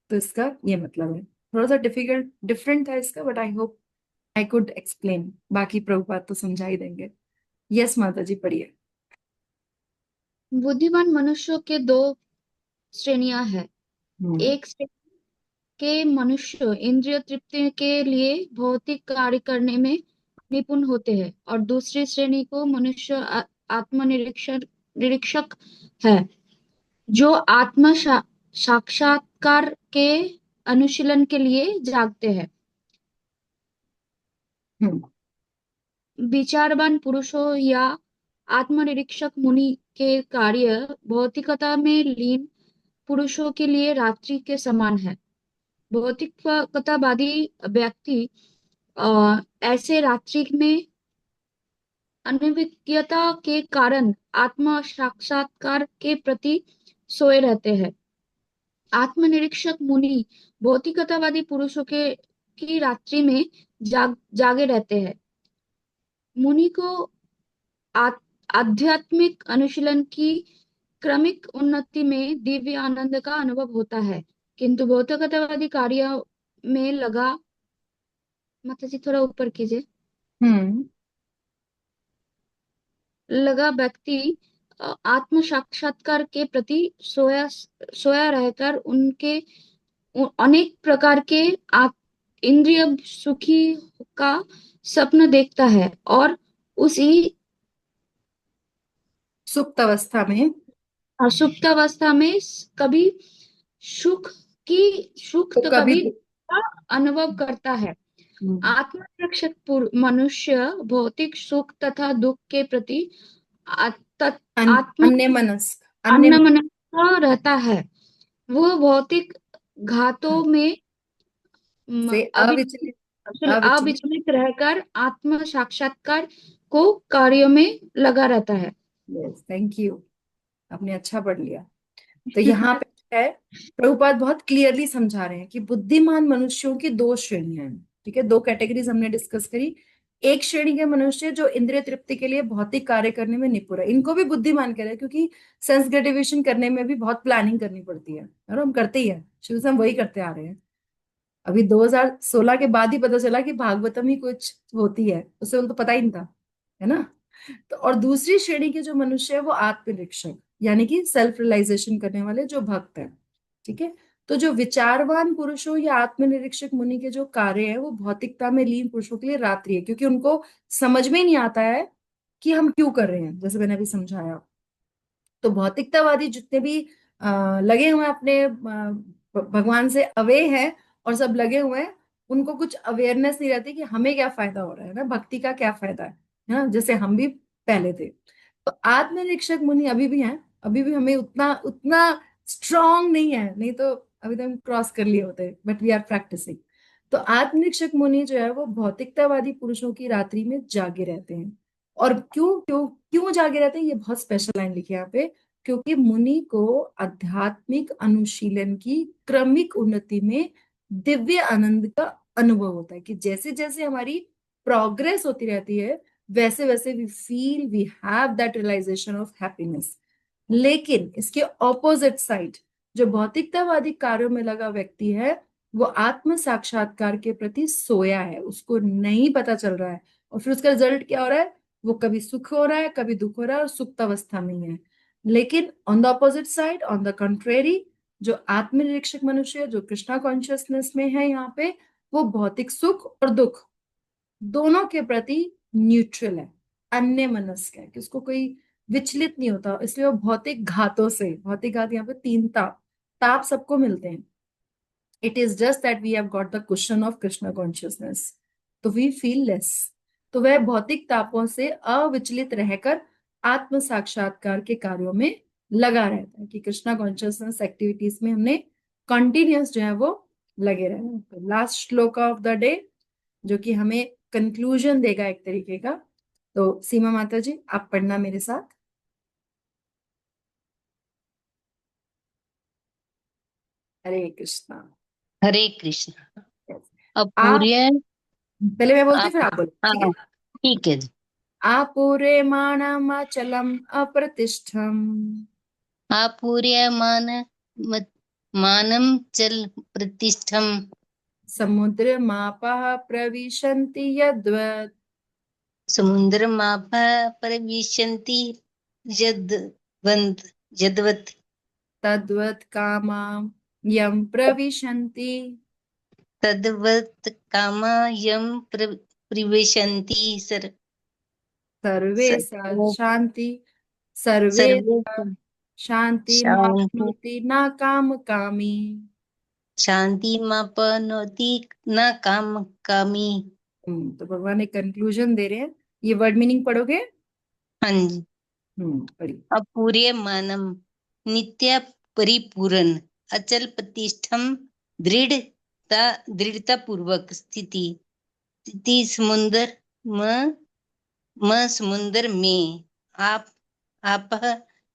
तो इसका ये मतलब है। थोड़ा सा डिफिकल्ट डिफरेंट था इसका, but I hope I could explain. बाकी प्रभुपाद तो समझा ही देंगे। यस माता जी, पढ़िए। बुद्धिमान मनुष्यों के दो श्रेणियां हैं। हम्म। एक श्रेणी के मनुष्य इंद्रिय तृप्ति के लिए भौतिक कार्य करने में निपुण होते हैं, और दूसरी श्रेणी को मनुष्य आत्मनिरीक्षण निरीक्षक है, जो साक्षात्कार के अनुशीलन के लिए जागते हैं। हम्म। विचारवान पुरुषों या आत्मनिरीक्षक मुनि के कार्य भौतिकता में लीन पुरुषों के लिए रात्रि के समान है। भौतिकतावादी व्यक्ति ऐसे रात्रि में अनिविज्ञता के कारण आत्म साक्षात्कार के प्रति सोए रहते हैं। आत्मनिरीक्षक मुनि भौतिकतावादी पुरुषों के की रात्रि में जागे रहते हैं। मुनि को आध्यात्मिक अनुशीलन की क्रमिक उन्नति में दिव्य आनंद का अनुभव होता है, किंतु भौतिकतावादी कार्य में माता जी थोड़ा ऊपर कीजिए, हम्म। लगा व्यक्ति आत्म साक्षात्कार के प्रति सोया सोया रहकर उनके अनेक प्रकार के इंद्रिय सुखी का स्वप्न देखता है, और उसी सुप्त अवस्था में। सुप्त अवस्था में कभी सुख सुख तो तो कभी कभी का अनुभव करता है। हम्म, आत्मरक्षक मनुष्य भौतिक सुख तथा दुख के प्रति आत्म अन्य मनस्क, अन्नमनस्क रहता है। वो भौतिक घातों में से अविचलित अविचलित। अविचलित। अविचलित रहकर आत्म साक्षात्कार को कार्यों में लगा रहता है। Yes, thank you. आपने अच्छा पढ़ लिया। तो यहाँ पे है, प्रभुपाद बहुत क्लियरली समझा रहे हैं कि बुद्धिमान मनुष्यों की दो श्रेणियां हैं। ठीक है, दो कैटेगरीज हमने डिस्कस करी। एक श्रेणी के मनुष्य जो इंद्रिय तृप्ति के लिए भौतिक कार्य करने में निपुण है, इनको भी बुद्धिमान कह रहे हैं, क्योंकि सेंस ग्रेटिफिकेशन करने में भी बहुत प्लानिंग करनी पड़ती है, और हम करते ही है, शुरू से हम वही करते आ रहे हैं। अभी 2016 के बाद ही पता चला कि भागवतम ही कुछ होती है, उससे तो पता ही नहीं था, है ना। तो और दूसरी श्रेणी के जो मनुष्य है वो आत्मनिरीक्षक, यानी कि सेल्फ रियलाइजेशन करने वाले जो भक्त हैं। ठीक है। तो जो विचारवान पुरुषों या आत्मनिरीक्षक मुनि के जो कार्य है वो भौतिकता में लीन पुरुषों के लिए रात्रि है, क्योंकि उनको समझ में ही नहीं आता है कि हम क्यों कर रहे हैं, जैसे मैंने अभी समझाया। तो भौतिकतावादी जितने भी लगे हुए हैं अपने भगवान से अवे हैं, और सब लगे हुए हैं, उनको कुछ अवेयरनेस नहीं रहती कि हमें क्या फायदा हो रहा है ना, भक्ति का क्या फायदा है ना, जैसे हम भी पहले थे। तो आत्मनिरीक्षक मुनि अभी भी हैं, अभी भी हमें उतना उतना स्ट्रांग नहीं है, नहीं तो अभी तो हम क्रॉस कर लिए होते, बट वी आर प्रैक्टिसिंग। तो आत्मनिरीक्षक मुनि जो है वो भौतिकतावादी पुरुषों की रात्रि में जागे रहते हैं। और क्यों क्यों क्यों जागे रहते हैं, ये बहुत स्पेशल लाइन लिखी है यहाँ पे। क्योंकि मुनि को आध्यात्मिक अनुशीलन की क्रमिक उन्नति में दिव्य आनंद का अनुभव होता है, कि जैसे जैसे हमारी प्रोग्रेस होती रहती है वैसे वैसे we feel we have that realisation of happiness. लेकिन इसके ऑपोजिट साइड, जो भौतिकतावादी कार्यों में लगा व्यक्ति है वो आत्म साक्षात्कार के प्रति सोया है, उसको नहीं पता चल रहा है, और फिर उसका रिजल्ट क्या हो रहा है, वो कभी सुख हो रहा है, कभी दुख हो रहा है, और सुप्त अवस्था में ही है। लेकिन on the opposite side, on the contrary, जो आत्मनिरीक्षक मनुष्य जो कृष्णा कॉन्शियसनेस में है यहाँ पे, वो भौतिक सुख और दुख दोनों के प्रति न्यूट्रल है, अन्य मनस्क है, कि उसको कोई विचलित नहीं होता, इसलिए वो भौतिक घातों से, भौतिक घात यहाँ पे तीनता, ताप सबको मिलते हैं, it is just that we have got the question of Krishna consciousness, तो वी फील लेस। तो वह भौतिक तापों से अविचलित रहकर आत्म साक्षात्कार के कार्यों में लगा रहता है, कि कृष्णा कॉन्शियसनेस एक्टिविटीज में हमने कंटिन्यूस जो है वो लगे रहना। तो लास्ट श्लोक ऑफ द डे जो कि हमें कंक्लूजन देगा एक तरीके का, तो सीमा माता जी आप पढ़ना मेरे साथ। हरे कृष्णा। हरे कृष्ण। आप अपूर्य पहले मैं बोलती आप फिर आप बोलो, ठीक है। हाँ ठीक है जी। आपूर्यमाणम् अचलम् अप्रतिष्ठम् आपूर्यमान मानम चल प्रतिष्ठम समुद्रमापः प्रविशन्ति यद्वत् समुद्रमाप प्रविशन्ति यद्वन्त यद्वत् तद्वत् कामां यं प्रविशन्ति तद्वत् कामा यम प्रविशन्ति सर्वे सर्वे शान्ति सर्वे सर्वे शांति शान्तिमाप्नोति न कामकामी। शांति मापनोति न काम कामी। तो भगवान एक कंक्लूजन दे रहे हैं, ये वर्ड मीनिंग पढ़ोगे? हाँ जी। पढ़िए। अपूर्य मानम नित्य परिपूर्ण अचल प्रतिष्ठम दृढ़ता पूर्वक स्थिति स्थिति समुद्र समुद्र में आप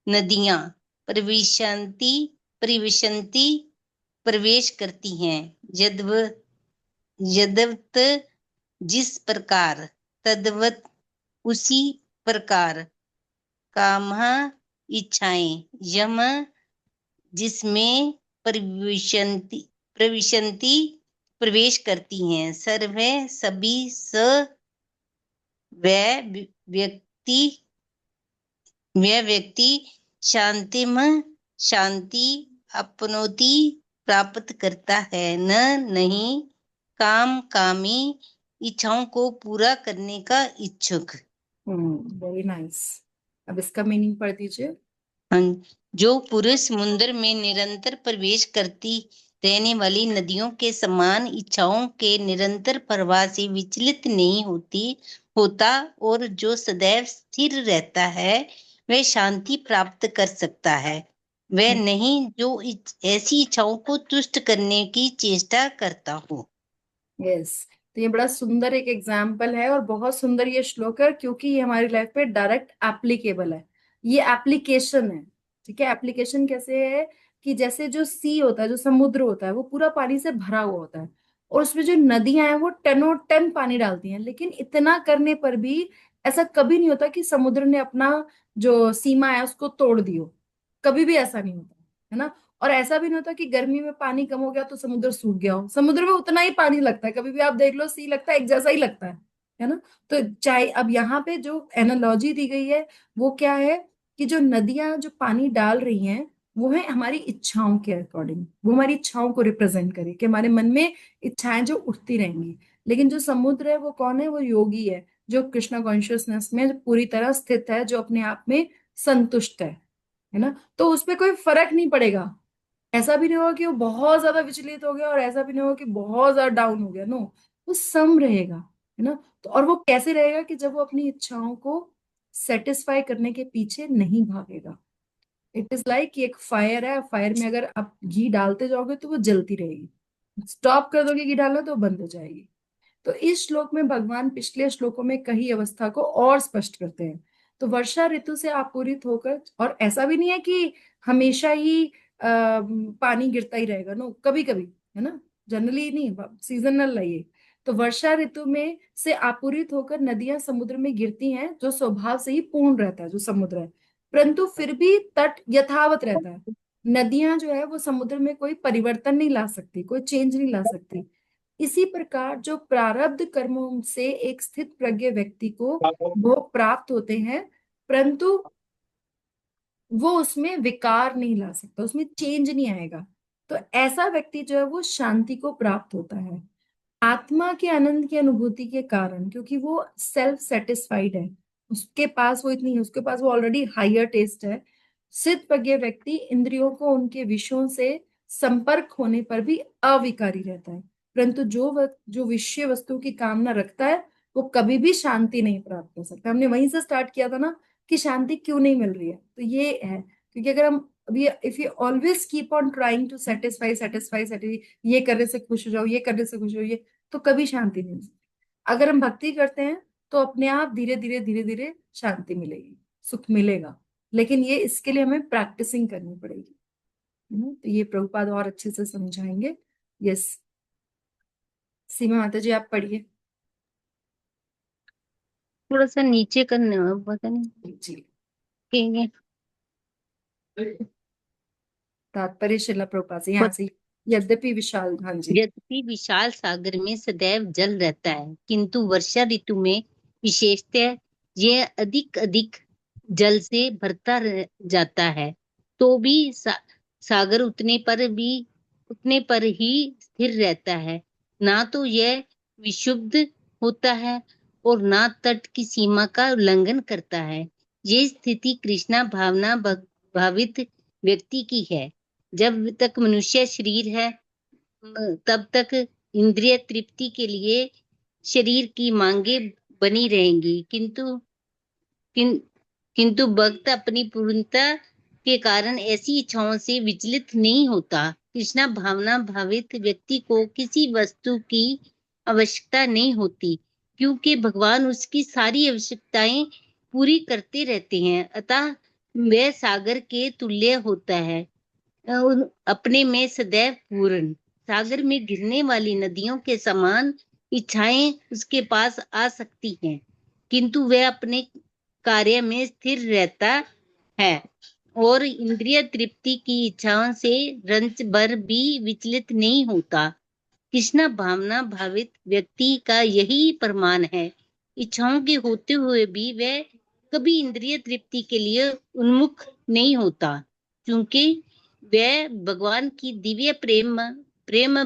नदियां प्रविशंति प्रविशंति प्रवेश करती हैं यद्वत जिस प्रकार तद्वत उसी प्रकार काम इच्छाएं यम जिसमें प्रविशंति प्रवेश करती हैं सर्वे सभी व्यक्ति वह व्यक्ति शांति अपनोति प्राप्त करता है नहीं कामी इच्छाओं को पूरा करने का इच्छुक। Very nice. अब इसका मीनिंग पढ़ दीजिए। जो पुरुष समुद्र में निरंतर प्रवेश करती रहने वाली नदियों के समान इच्छाओं के निरंतर प्रवाह से विचलित नहीं होता और जो सदैव स्थिर रहता है वह शांति प्राप्त कर सकता है, वह नहीं जो ऐसी इच्छाओं को तुष्ट करने की चेष्टा करता हो। यस, तो ये बड़ा सुंदर एक एग्जाम्पल है और बहुत सुंदर ये श्लोक है, क्योंकि ये हमारी लाइफ पे डायरेक्ट एप्लीकेबल है। ये एप्लीकेशन है, ठीक है। एप्लीकेशन कैसे है कि जैसे जो सी होता है, जो समुद्र होता है, वो पूरा पानी से भरा हुआ होता है और उसमें जो नदियां हैं वो टनों टन पानी डालती हैं, लेकिन इतना करने पर भी ऐसा कभी नहीं होता कि समुद्र ने अपना जो सीमा है उसको तोड़ दियो। कभी भी ऐसा नहीं होता, है ना। और ऐसा भी नहीं होता कि गर्मी में पानी कम हो गया तो समुद्र सूख गया हो, समुद्र में उतना ही पानी लगता है, कभी भी आप देख लो सी लगता है एक जैसा ही लगता है ना। तो चाहे अब यहाँ पे जो एनालॉजी दी गई है वो क्या है कि जो नदियां जो पानी डाल रही हैं वो है हमारी इच्छाओं के अकॉर्डिंग, वो हमारी इच्छाओं को रिप्रेजेंट करे कि हमारे मन में इच्छाएं जो उठती रहेंगी। लेकिन जो समुद्र है वो कौन है? वो योगी है, जो कृष्णा कॉन्शियसनेस में पूरी तरह स्थित है, जो अपने आप में संतुष्ट है ना। तो उसपे कोई फर्क नहीं पड़ेगा, ऐसा भी नहीं होगा कि वो बहुत ज्यादा विचलित हो गया और ऐसा भी नहीं होगा कि बहुत ज्यादा डाउन हो गया। नो, वो सम रहेगा, है ना। तो और वो कैसे रहेगा कि जब वो अपनी इच्छाओं को सेटिस्फाई करने के पीछे नहीं भागेगा। इट इज लाइक कि एक फायर है, फायर में अगर आप घी डालते जाओगे तो वो जलती रहेगी, स्टॉप कर दोगे घी डालना तो बंद हो जाएगी। तो इस श्लोक में भगवान पिछले श्लोकों में कही अवस्था को और स्पष्ट करते हैं। तो वर्षा ऋतु से आपूरित होकर, और ऐसा भी नहीं है कि हमेशा ही पानी गिरता ही रहेगा, नो, कभी कभी, है ना, जनरली नहीं, सीजनल है ये। तो वर्षा ऋतु में से आपूरित होकर नदियां समुद्र में गिरती हैं, जो स्वभाव से ही पूर्ण रहता है जो समुद्र है, परंतु फिर भी तट यथावत रहता है। नदियां जो है वो समुद्र में कोई परिवर्तन नहीं ला सकती, कोई चेंज नहीं ला सकती। इसी प्रकार जो प्रारब्ध कर्मों से एक स्थित प्रज्ञ व्यक्ति को भोग प्राप्त होते हैं, परंतु वो उसमें विकार नहीं ला सकता, उसमें चेंज नहीं आएगा, तो ऐसा व्यक्ति जो है वो शांति को प्राप्त होता है आत्मा के आनंद की अनुभूति के कारण, क्योंकि वो सेल्फ सेटिस्फाइड है, उसके पास वो इतनी है, उसके पास वो ऑलरेडी हायर टेस्ट है। सिद्ध प्रज्ञ व्यक्ति इंद्रियों को उनके विषयों से संपर्क होने पर भी अविकारी रहता है, परंतु जो विषय वस्तु की कामना रखता है वो कभी भी शांति नहीं प्राप्त कर सकता। हमने वहीं से स्टार्ट किया था ना कि शांति क्यों नहीं मिल रही है, तो ये है क्योंकि अगर हम अभी if you always keep on trying to satisfy satisfy satisfy, ये करने से खुश हो जाओ, ये करने से खुश हो, ये तो कभी शांति नहीं मिलती। अगर हम भक्ति करते हैं तो अपने आप धीरे धीरे शांति मिलेगी, सुख मिलेगा, लेकिन ये इसके लिए हमें प्रैक्टिसिंग करनी पड़ेगी। तो ये प्रभुपाद और अच्छे से समझाएंगे। यस, सीमा माता जी आप पढ़िए। थोड़ा सा नीचे करने पता नहीं जी, कहेंगे। तात्पर्य शिला प्रभुपाद से यहाँ से, यद्यपि विशाल, हाँ जी, यद्यपि विशाल सागर में सदैव जल रहता है, किंतु वर्षा ऋतु में विशेषतः यह अधिक अधिक जल से भरता जाता है, तो भी सागर उतने पर ही स्थिर रहता है। ना तो यह विशुद्ध होता है और ना तट की सीमा का उल्लंघन करता है। ये स्थिति कृष्णा भावना भावित व्यक्ति की है। जब तक मनुष्य शरीर है तब तक इंद्रिय तृप्ति के लिए शरीर की मांगे बनी रहेंगी, किंतु भक्त अपनी पूर्णता के कारण ऐसी इच्छाओं से विचलित नहीं होता। कृष्णा भावना भावित व्यक्ति को किसी वस्तु की आवश्यकता नहीं होती, क्योंकि भगवान उसकी सारी आवश्यकताएं पूरी करते रहते हैं। अतः वह सागर के तुल्य होता है, अपने में सदैव पूर्ण। सागर में गिरने वाली नदियों के समान इच्छाएं उसके पास आ सकती हैं, किंतु वह अपने कार्य में स्थिर रहता है और इंद्रिय तृप्ति की इच्छाओं से रंच भर भी विचलित नहीं होता। कृष्णा भावना भावित व्यक्ति का यही प्रमाण है। इच्छाओं के होते हुए भी वह कभी इंद्रिय तृप्ति के लिए उन्मुख नहीं होता, क्योंकि वह भगवान की दिव्य प्रेम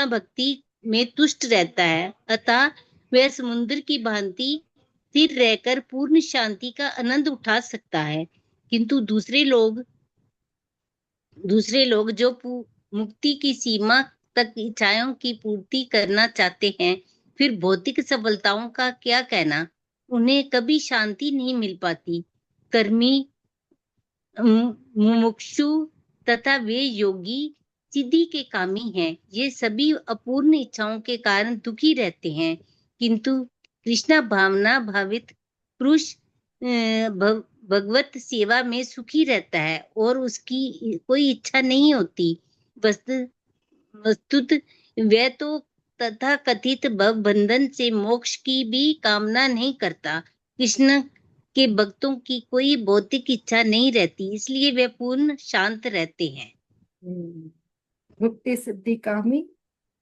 भक्ति में तुष्ट रहता है। अतः वह समुद्र की भांति स्थिर रहकर पूर्ण शांति का आनंद उठा सकता है। किंतु दूसरे लोग जो मुक्ति की सीमा तक इच्छाओं की पूर्ति करना चाहते हैं, फिर भौतिक सफलताओं का क्या कहना। उन्हें कभी शांति नहीं मिल पाती। कर्मी, मुमुक्षु तथा वे योगी सिद्धि के कामी हैं। ये सभी अपूर्ण इच्छाओं के कारण दुखी रहते हैं, किंतु कृष्णा भावना भावित पुरुष भगवत सेवा में सुखी रहता है और उसकी कोई इच्छा नहीं होती। वस्तुत वह तो तथा कथित भव बंधन से मोक्ष की भी कामना नहीं करता। कृष्ण के भक्तों की कोई भौतिक इच्छा नहीं रहती, इसलिए वे पूर्ण शांत रहते हैं। मुक्ति सिद्धि कामी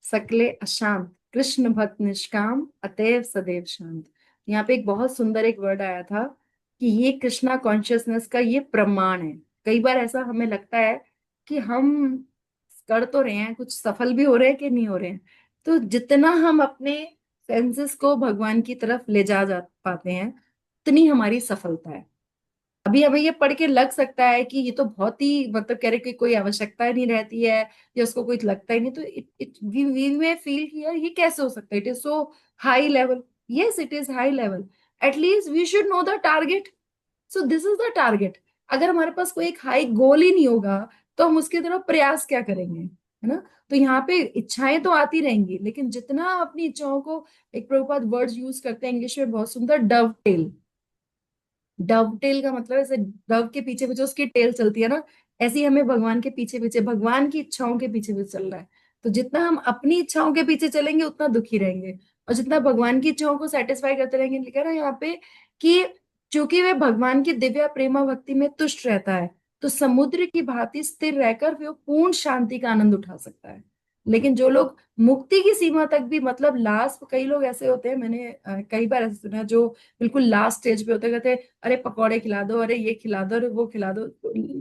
सकले अशांत, कृष्ण भक्त निष्काम अतएव सदैव शांत। यहाँ पे एक बहुत सुंदर एक वर्ड आया था कि ये कृष्णा कॉन्शियसनेस का ये प्रमाण है। कई बार ऐसा हमें लगता है कि हम कर तो रहे हैं, कुछ सफल भी हो रहे हैं कि नहीं हो रहे हैं। तो जितना हम अपने सेंसेस को भगवान की तरफ ले जा पाते हैं, उतनी हमारी सफलता है। अभी हमें ये पढ़ के लग सकता है कि ये तो बहुत ही मतलब कह रहे कि कोई आवश्यकता नहीं रहती है या उसको कुछ लगता ही नहीं, तो इट वी में फील किया ये कैसे हो सकता है, it is so high level. Yes, it is high level, at least we should know the target. So this is the target. अगर हमारे पास कोई एक हाई गोल ही नहीं होगा तो हम उसकी तरफ प्रयास क्या करेंगे, है ना। तो यहाँ पे इच्छाएं तो आती रहेंगी, लेकिन जितना अपनी इच्छाओं को, एक प्रभुपाद वर्ड्स यूज करते हैं इंग्लिश में बहुत सुंदर, डव टेल। डव टेल का मतलब ऐसे डव के पीछे पीछे उसकी टेल चलती है ना, ऐसे ही हमें भगवान के पीछे पीछे, भगवान की इच्छाओं के पीछे पीछे चल रहा है। तो जितना हम अपनी इच्छाओं के पीछे चलेंगे उतना दुखी रहेंगे, और जितना भगवान की इच्छाओं को सेटिस्फाई करते रहेंगे। लिखा है ना यहाँ पे कि चूंकि वह भगवान की दिव्य प्रेमा भक्ति में तुष्ट रहता है, तो समुद्र की भांति स्थिर रहकर वो पूर्ण शांति का आनंद उठा सकता है। लेकिन जो लोग मुक्ति की सीमा तक भी, मतलब लास्ट, कई लोग ऐसे होते हैं, मैंने कई बार ऐसे सुना, जो बिल्कुल लास्ट स्टेज पे होते, कहते हैं अरे पकौड़े खिला दो, अरे ये खिला दो, अरे वो खिला दो,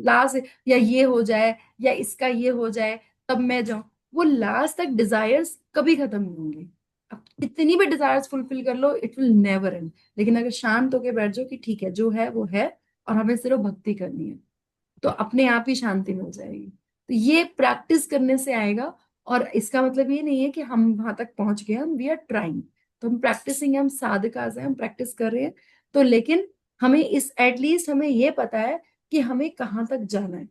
लास्ट या ये हो जाए या इसका ये हो जाए तब मैं जाऊं। वो लास्ट तक डिजायर्स कभी खत्म नहीं होंगे। अब कितनी भी डिजायर्स फुलफिल कर लो, इट विल नेवर एंड। लेकिन अगर शांत होके बैठ जाओ कि ठीक है जो है वो है और हमें सिर्फ भक्ति करनी है, तो अपने आप ही शांति मिल जाएगी। तो ये प्रैक्टिस करने से आएगा। और इसका मतलब ये नहीं है कि हम वहां तक पहुंच गए, हम वी आर ट्राइंग। तो हम प्रैक्टिसिंग, हम साधक हैं, हम प्रैक्टिस कर रहे हैं। तो लेकिन हमें इस एटलीस्ट हमें ये पता है कि हमें कहाँ तक जाना है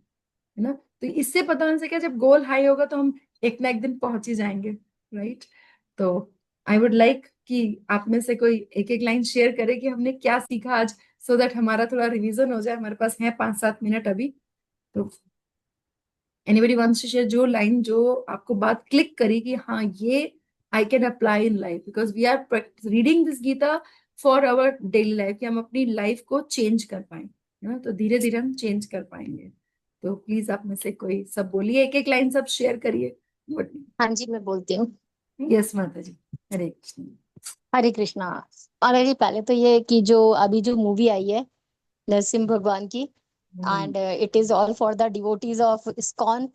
ना। तो इससे पता होने से क्या, जब गोल हाई होगा तो हम एक ना एक दिन पहुंच ही जाएंगे, राइट। तो आई वुड लाइक कि आप में से कोई एक एक लाइन शेयर करे कि हमने क्या सीखा आज, सो दैट हमारा थोड़ा रिवीजन हो जाए। हमारे पास है 5-7 मिनट अभी। तो एनीबडी वांट्स टू शेयर जो लाइन जो आपको बात क्लिक करी कि हाँ ये I can apply in life, because we are reading this Gita for our daily life, कि हम अपनी लाइफ को चेंज कर पाए, है ना। तो धीरे धीरे हम चेंज कर पाएंगे। तो प्लीज आप में से कोई सब बोलिए, एक एक लाइन सब शेयर करिए। हाँ जी, मैं बोलती हूँ। यस माता जी। हरे कृष्ण। हरे कृष्णा। और जी पहले तो ये कि जो अभी जो मूवी आई है नरसिम्हा भगवान की, and it is all for the devotees of ISKCON.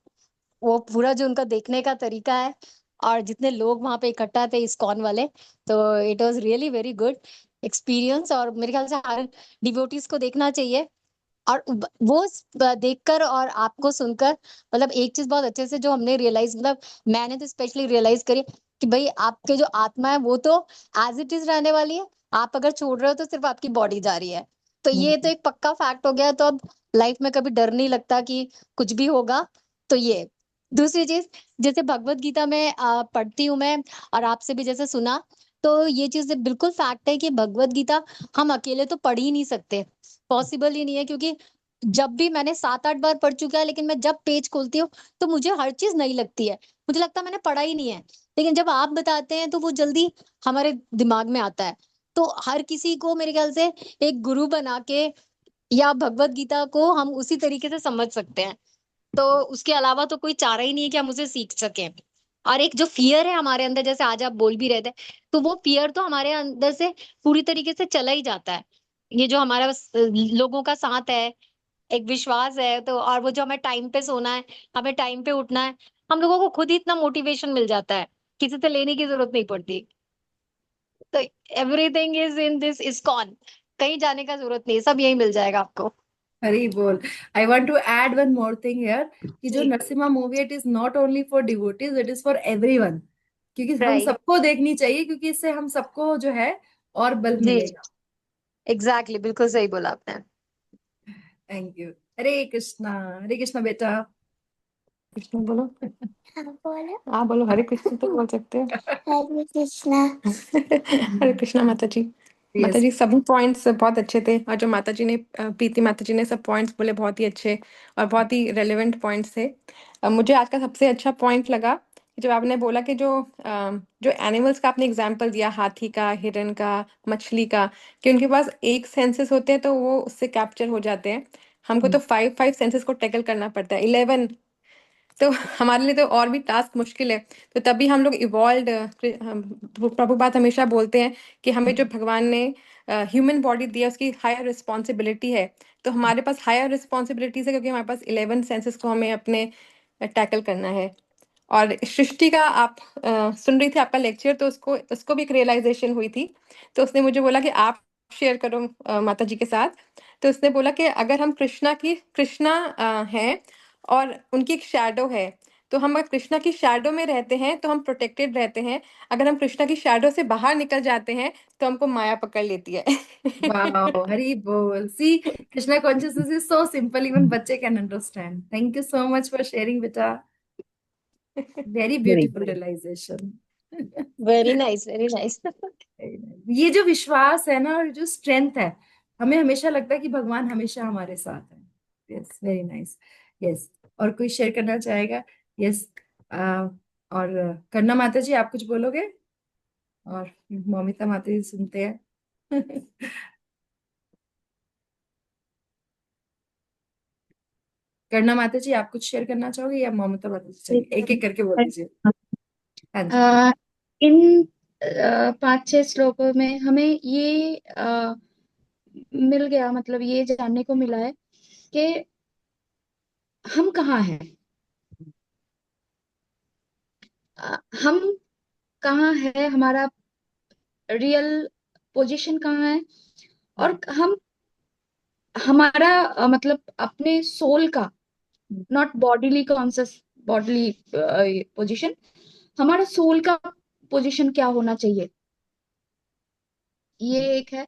वो पूरा जो उनका देखने का तरीका है और जितने लोग वहां पे इकट्ठा थे इस्कॉन वाले, तो it was really very good experience. और मेरे ख्याल से हर डिवोटीज को देखना चाहिए। और वो देखकर और आपको सुनकर, मतलब एक चीज बहुत अच्छे से जो हमने रियलाइज, मतलब मैंने तो स्पेशली रियलाइज करी कि भाई आपके जो आत्मा है वो तो एज इट इज रहने वाली है। आप अगर छोड़ रहे हो तो सिर्फ आपकी बॉडी जा रही है। तो ये तो एक पक्का फैक्ट हो गया। तो अब लाइफ में कभी डर नहीं लगता कि कुछ भी होगा। तो ये दूसरी चीज, जैसे भगवत गीता में पढ़ती हूँ मैं, और आपसे भी जैसे सुना, तो ये चीज बिल्कुल फैक्ट है कि भगवत गीता हम अकेले तो पढ़ ही नहीं सकते। पॉसिबल ही नहीं है, क्योंकि जब भी मैंने 7-8 बार पढ़ चुका है, लेकिन मैं जब पेज खोलती हूँ तो मुझे हर चीज नई लगती है। मुझे लगता है मैंने पढ़ा ही नहीं है। लेकिन जब आप बताते हैं तो वो जल्दी हमारे दिमाग में आता है। तो हर किसी को मेरे ख्याल से एक गुरु बना के या भगवत गीता को हम उसी तरीके से समझ सकते हैं। तो उसके अलावा तो कोई चारा ही नहीं है कि हम उसे सीख सकें। और एक जो फियर है हमारे अंदर, जैसे आज आप बोल भी रहे थे, तो वो फियर तो हमारे अंदर से पूरी तरीके से चला ही जाता है। ये जो हमारा लोगों का साथ है, एक विश्वास है, तो और वो जो हमें टाइम पे सोना है, हमें टाइम पे उठना है, हम लोगों को खुद ही इतना मोटिवेशन मिल जाता है, किसी से लेने की जरूरत नहीं पड़ती। तो everything is in this ISKCON. कहीं जाने का जरूरत नहीं, सब यही मिल जाएगा आपको। हरी बोल। I want to add one more thing here, कि जो जी। Narasimha movie, it is not only for devotees, it is for everyone. क्योंकि हम राइट। सबको देखनी चाहिए, क्योंकि इससे हम सबको जो है और बल जी, मिलेगा। एग्जैक्टली, बिल्कुल सही बोला आपने। Thank you. हरे कृष्णा। हरे कृष्णा बेटा। कृष्ण बोलो। हाँ बोलो, हरे कृष्ण तो बोल सकते हो। हरे कृष्णा। हरे कृष्णा माता जी। माता यस। जी सभी पॉइंट्स बहुत अच्छे थे, और जो माता जी ने प्रीति माता जी ने सब पॉइंट्स बोले बहुत ही अच्छे और बहुत ही रेलेवेंट पॉइंट्स थे। मुझे आज का सबसे अच्छा पॉइंट लगा कि जब आपने बोला कि जो एनिमल्स का आपने एग्जाम्पल दिया, हाथी का, हिरन का, मछली का, कि उनके पास एक सेंसेस होते हैं तो वो उससे कैप्चर हो जाते हैं। हमको तो 5 सेंसेस को टैकल करना पड़ता है, 11। तो हमारे लिए तो और भी टास्क मुश्किल है। तो तभी हम लोग इवॉल्व, प्रभुपाद हमेशा बोलते हैं कि हमें जो भगवान ने ह्यूमन बॉडी दिया उसकी हायर रिस्पॉन्सिबिलिटी है। तो हमारे पास हायर रिस्पॉन्सिबिलिटीज है, क्योंकि हमारे पास 11 सेंसेस को हमें अपने टैकल करना है। और सृष्टि का आप सुन रही थी आपका लेक्चर, तो उसको उसको भी एक रियलाइजेशन हुई थी। तो उसने मुझे बोला कि आप शेयर करो माता जी के साथ। तो उसने बोला कि अगर हम कृष्णा हैं और उनकी एक शैडो है, तो हम अगर कृष्णा की शैडो में रहते हैं तो हम प्रोटेक्टेड रहते हैं। अगर हम कृष्णा की शैडो से बाहर निकल जाते हैं तो हमको माया पकड़ लेती है। वाओ, हरी बोल। See, Krishna consciousness is so simple, even बच्चे can understand. Thank you so much for sharing बेटा। Very very beautiful realisation. Very nice, very nice. ये जो विश्वास है ना, और जो स्ट्रेंथ है, हमें हमेशा लगता है कि भगवान हमेशा हमारे साथ है। Yes, very nice. यस। और कोई शेयर करना चाहेगा? यस। और करना माता जी, आप कुछ बोलोगे? और मौमिता माता जी सुनते हैं। करना माता जी, आप कुछ शेयर करना चाहोगे, या ममता माता जी? चलिए एक एक करके बोल दीजिए। हाँ जी। अ, इन 5-6 श्लोकों में हमें ये मिल गया, मतलब ये जानने को मिला है कि हम कहाँ हैं, हम कहाँ है, हमारा रियल पोजीशन कहाँ है, और हम हमारा मतलब अपने सोल का not bodily conscious, bodily position, हमारा सोल का पोजीशन क्या होना चाहिए, ये एक है।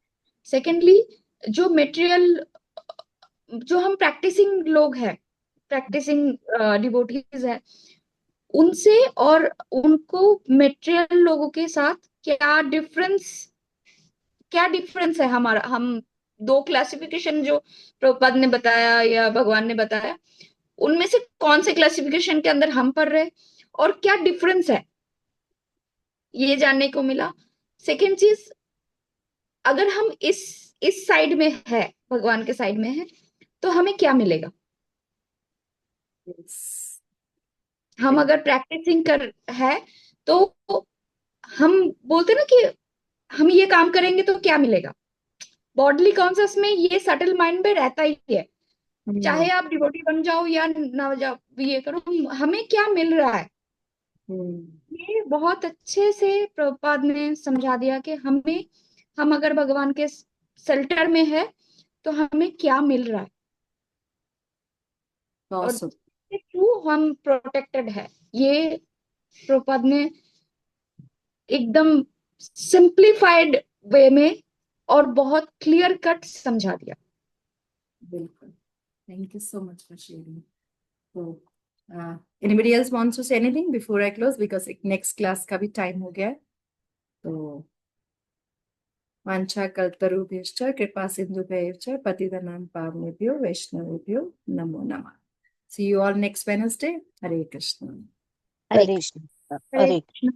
सेकेंडली, जो मटेरियल, जो हम प्रैक्टिसिंग लोग हैं, प्रैक्टिसिंग डिवोटीज है, उनसे और उनको मटेरियल लोगों के साथ क्या डिफरेंस है हमारा। हम दो क्लासिफिकेशन जो प्रभुपाद ने बताया या भगवान ने बताया, उनमें से कौन से क्लासिफिकेशन के अंदर हम पढ़ रहे और क्या डिफरेंस है, ये जानने को मिला। सेकेंड चीज, अगर हम इस साइड में है, भगवान के साइड में है, तो हमें क्या मिलेगा। हम अगर प्रैक्टिसिंग कर है तो हम बोलते ना कि हम ये काम करेंगे तो क्या मिलेगा। बॉडली कॉन्शियस में ये सटल माइंड में रहता ही है, चाहे आप डिवोटी बन जाओ या ना जाओ, ये करो, हमें क्या मिल रहा है। ये बहुत अच्छे से प्रभुपाद ने समझा दिया कि हम अगर भगवान के शेल्टर में है तो हमें क्या मिल रहा है और थ्रू हम प्रोटेक्टेड है। ये प्रभुपाद ने एकदम सिंप्लीफाइड वे में और बहुत क्लियर कट समझा दिया। बिल्कुल, thank you so much for sharing. तो anybody else wants to say anything before I close, because next class का भी टाइम हो गया है। तो वांछा कल्पतरुभ्यश्च कृपा सिंधुभ्यश्च पतितनां पावनेभ्यो वैष्णवेभ्यो नमो नमः। See you all next Wednesday. Hare Krishna. Hare Krishna. Hare Krishna.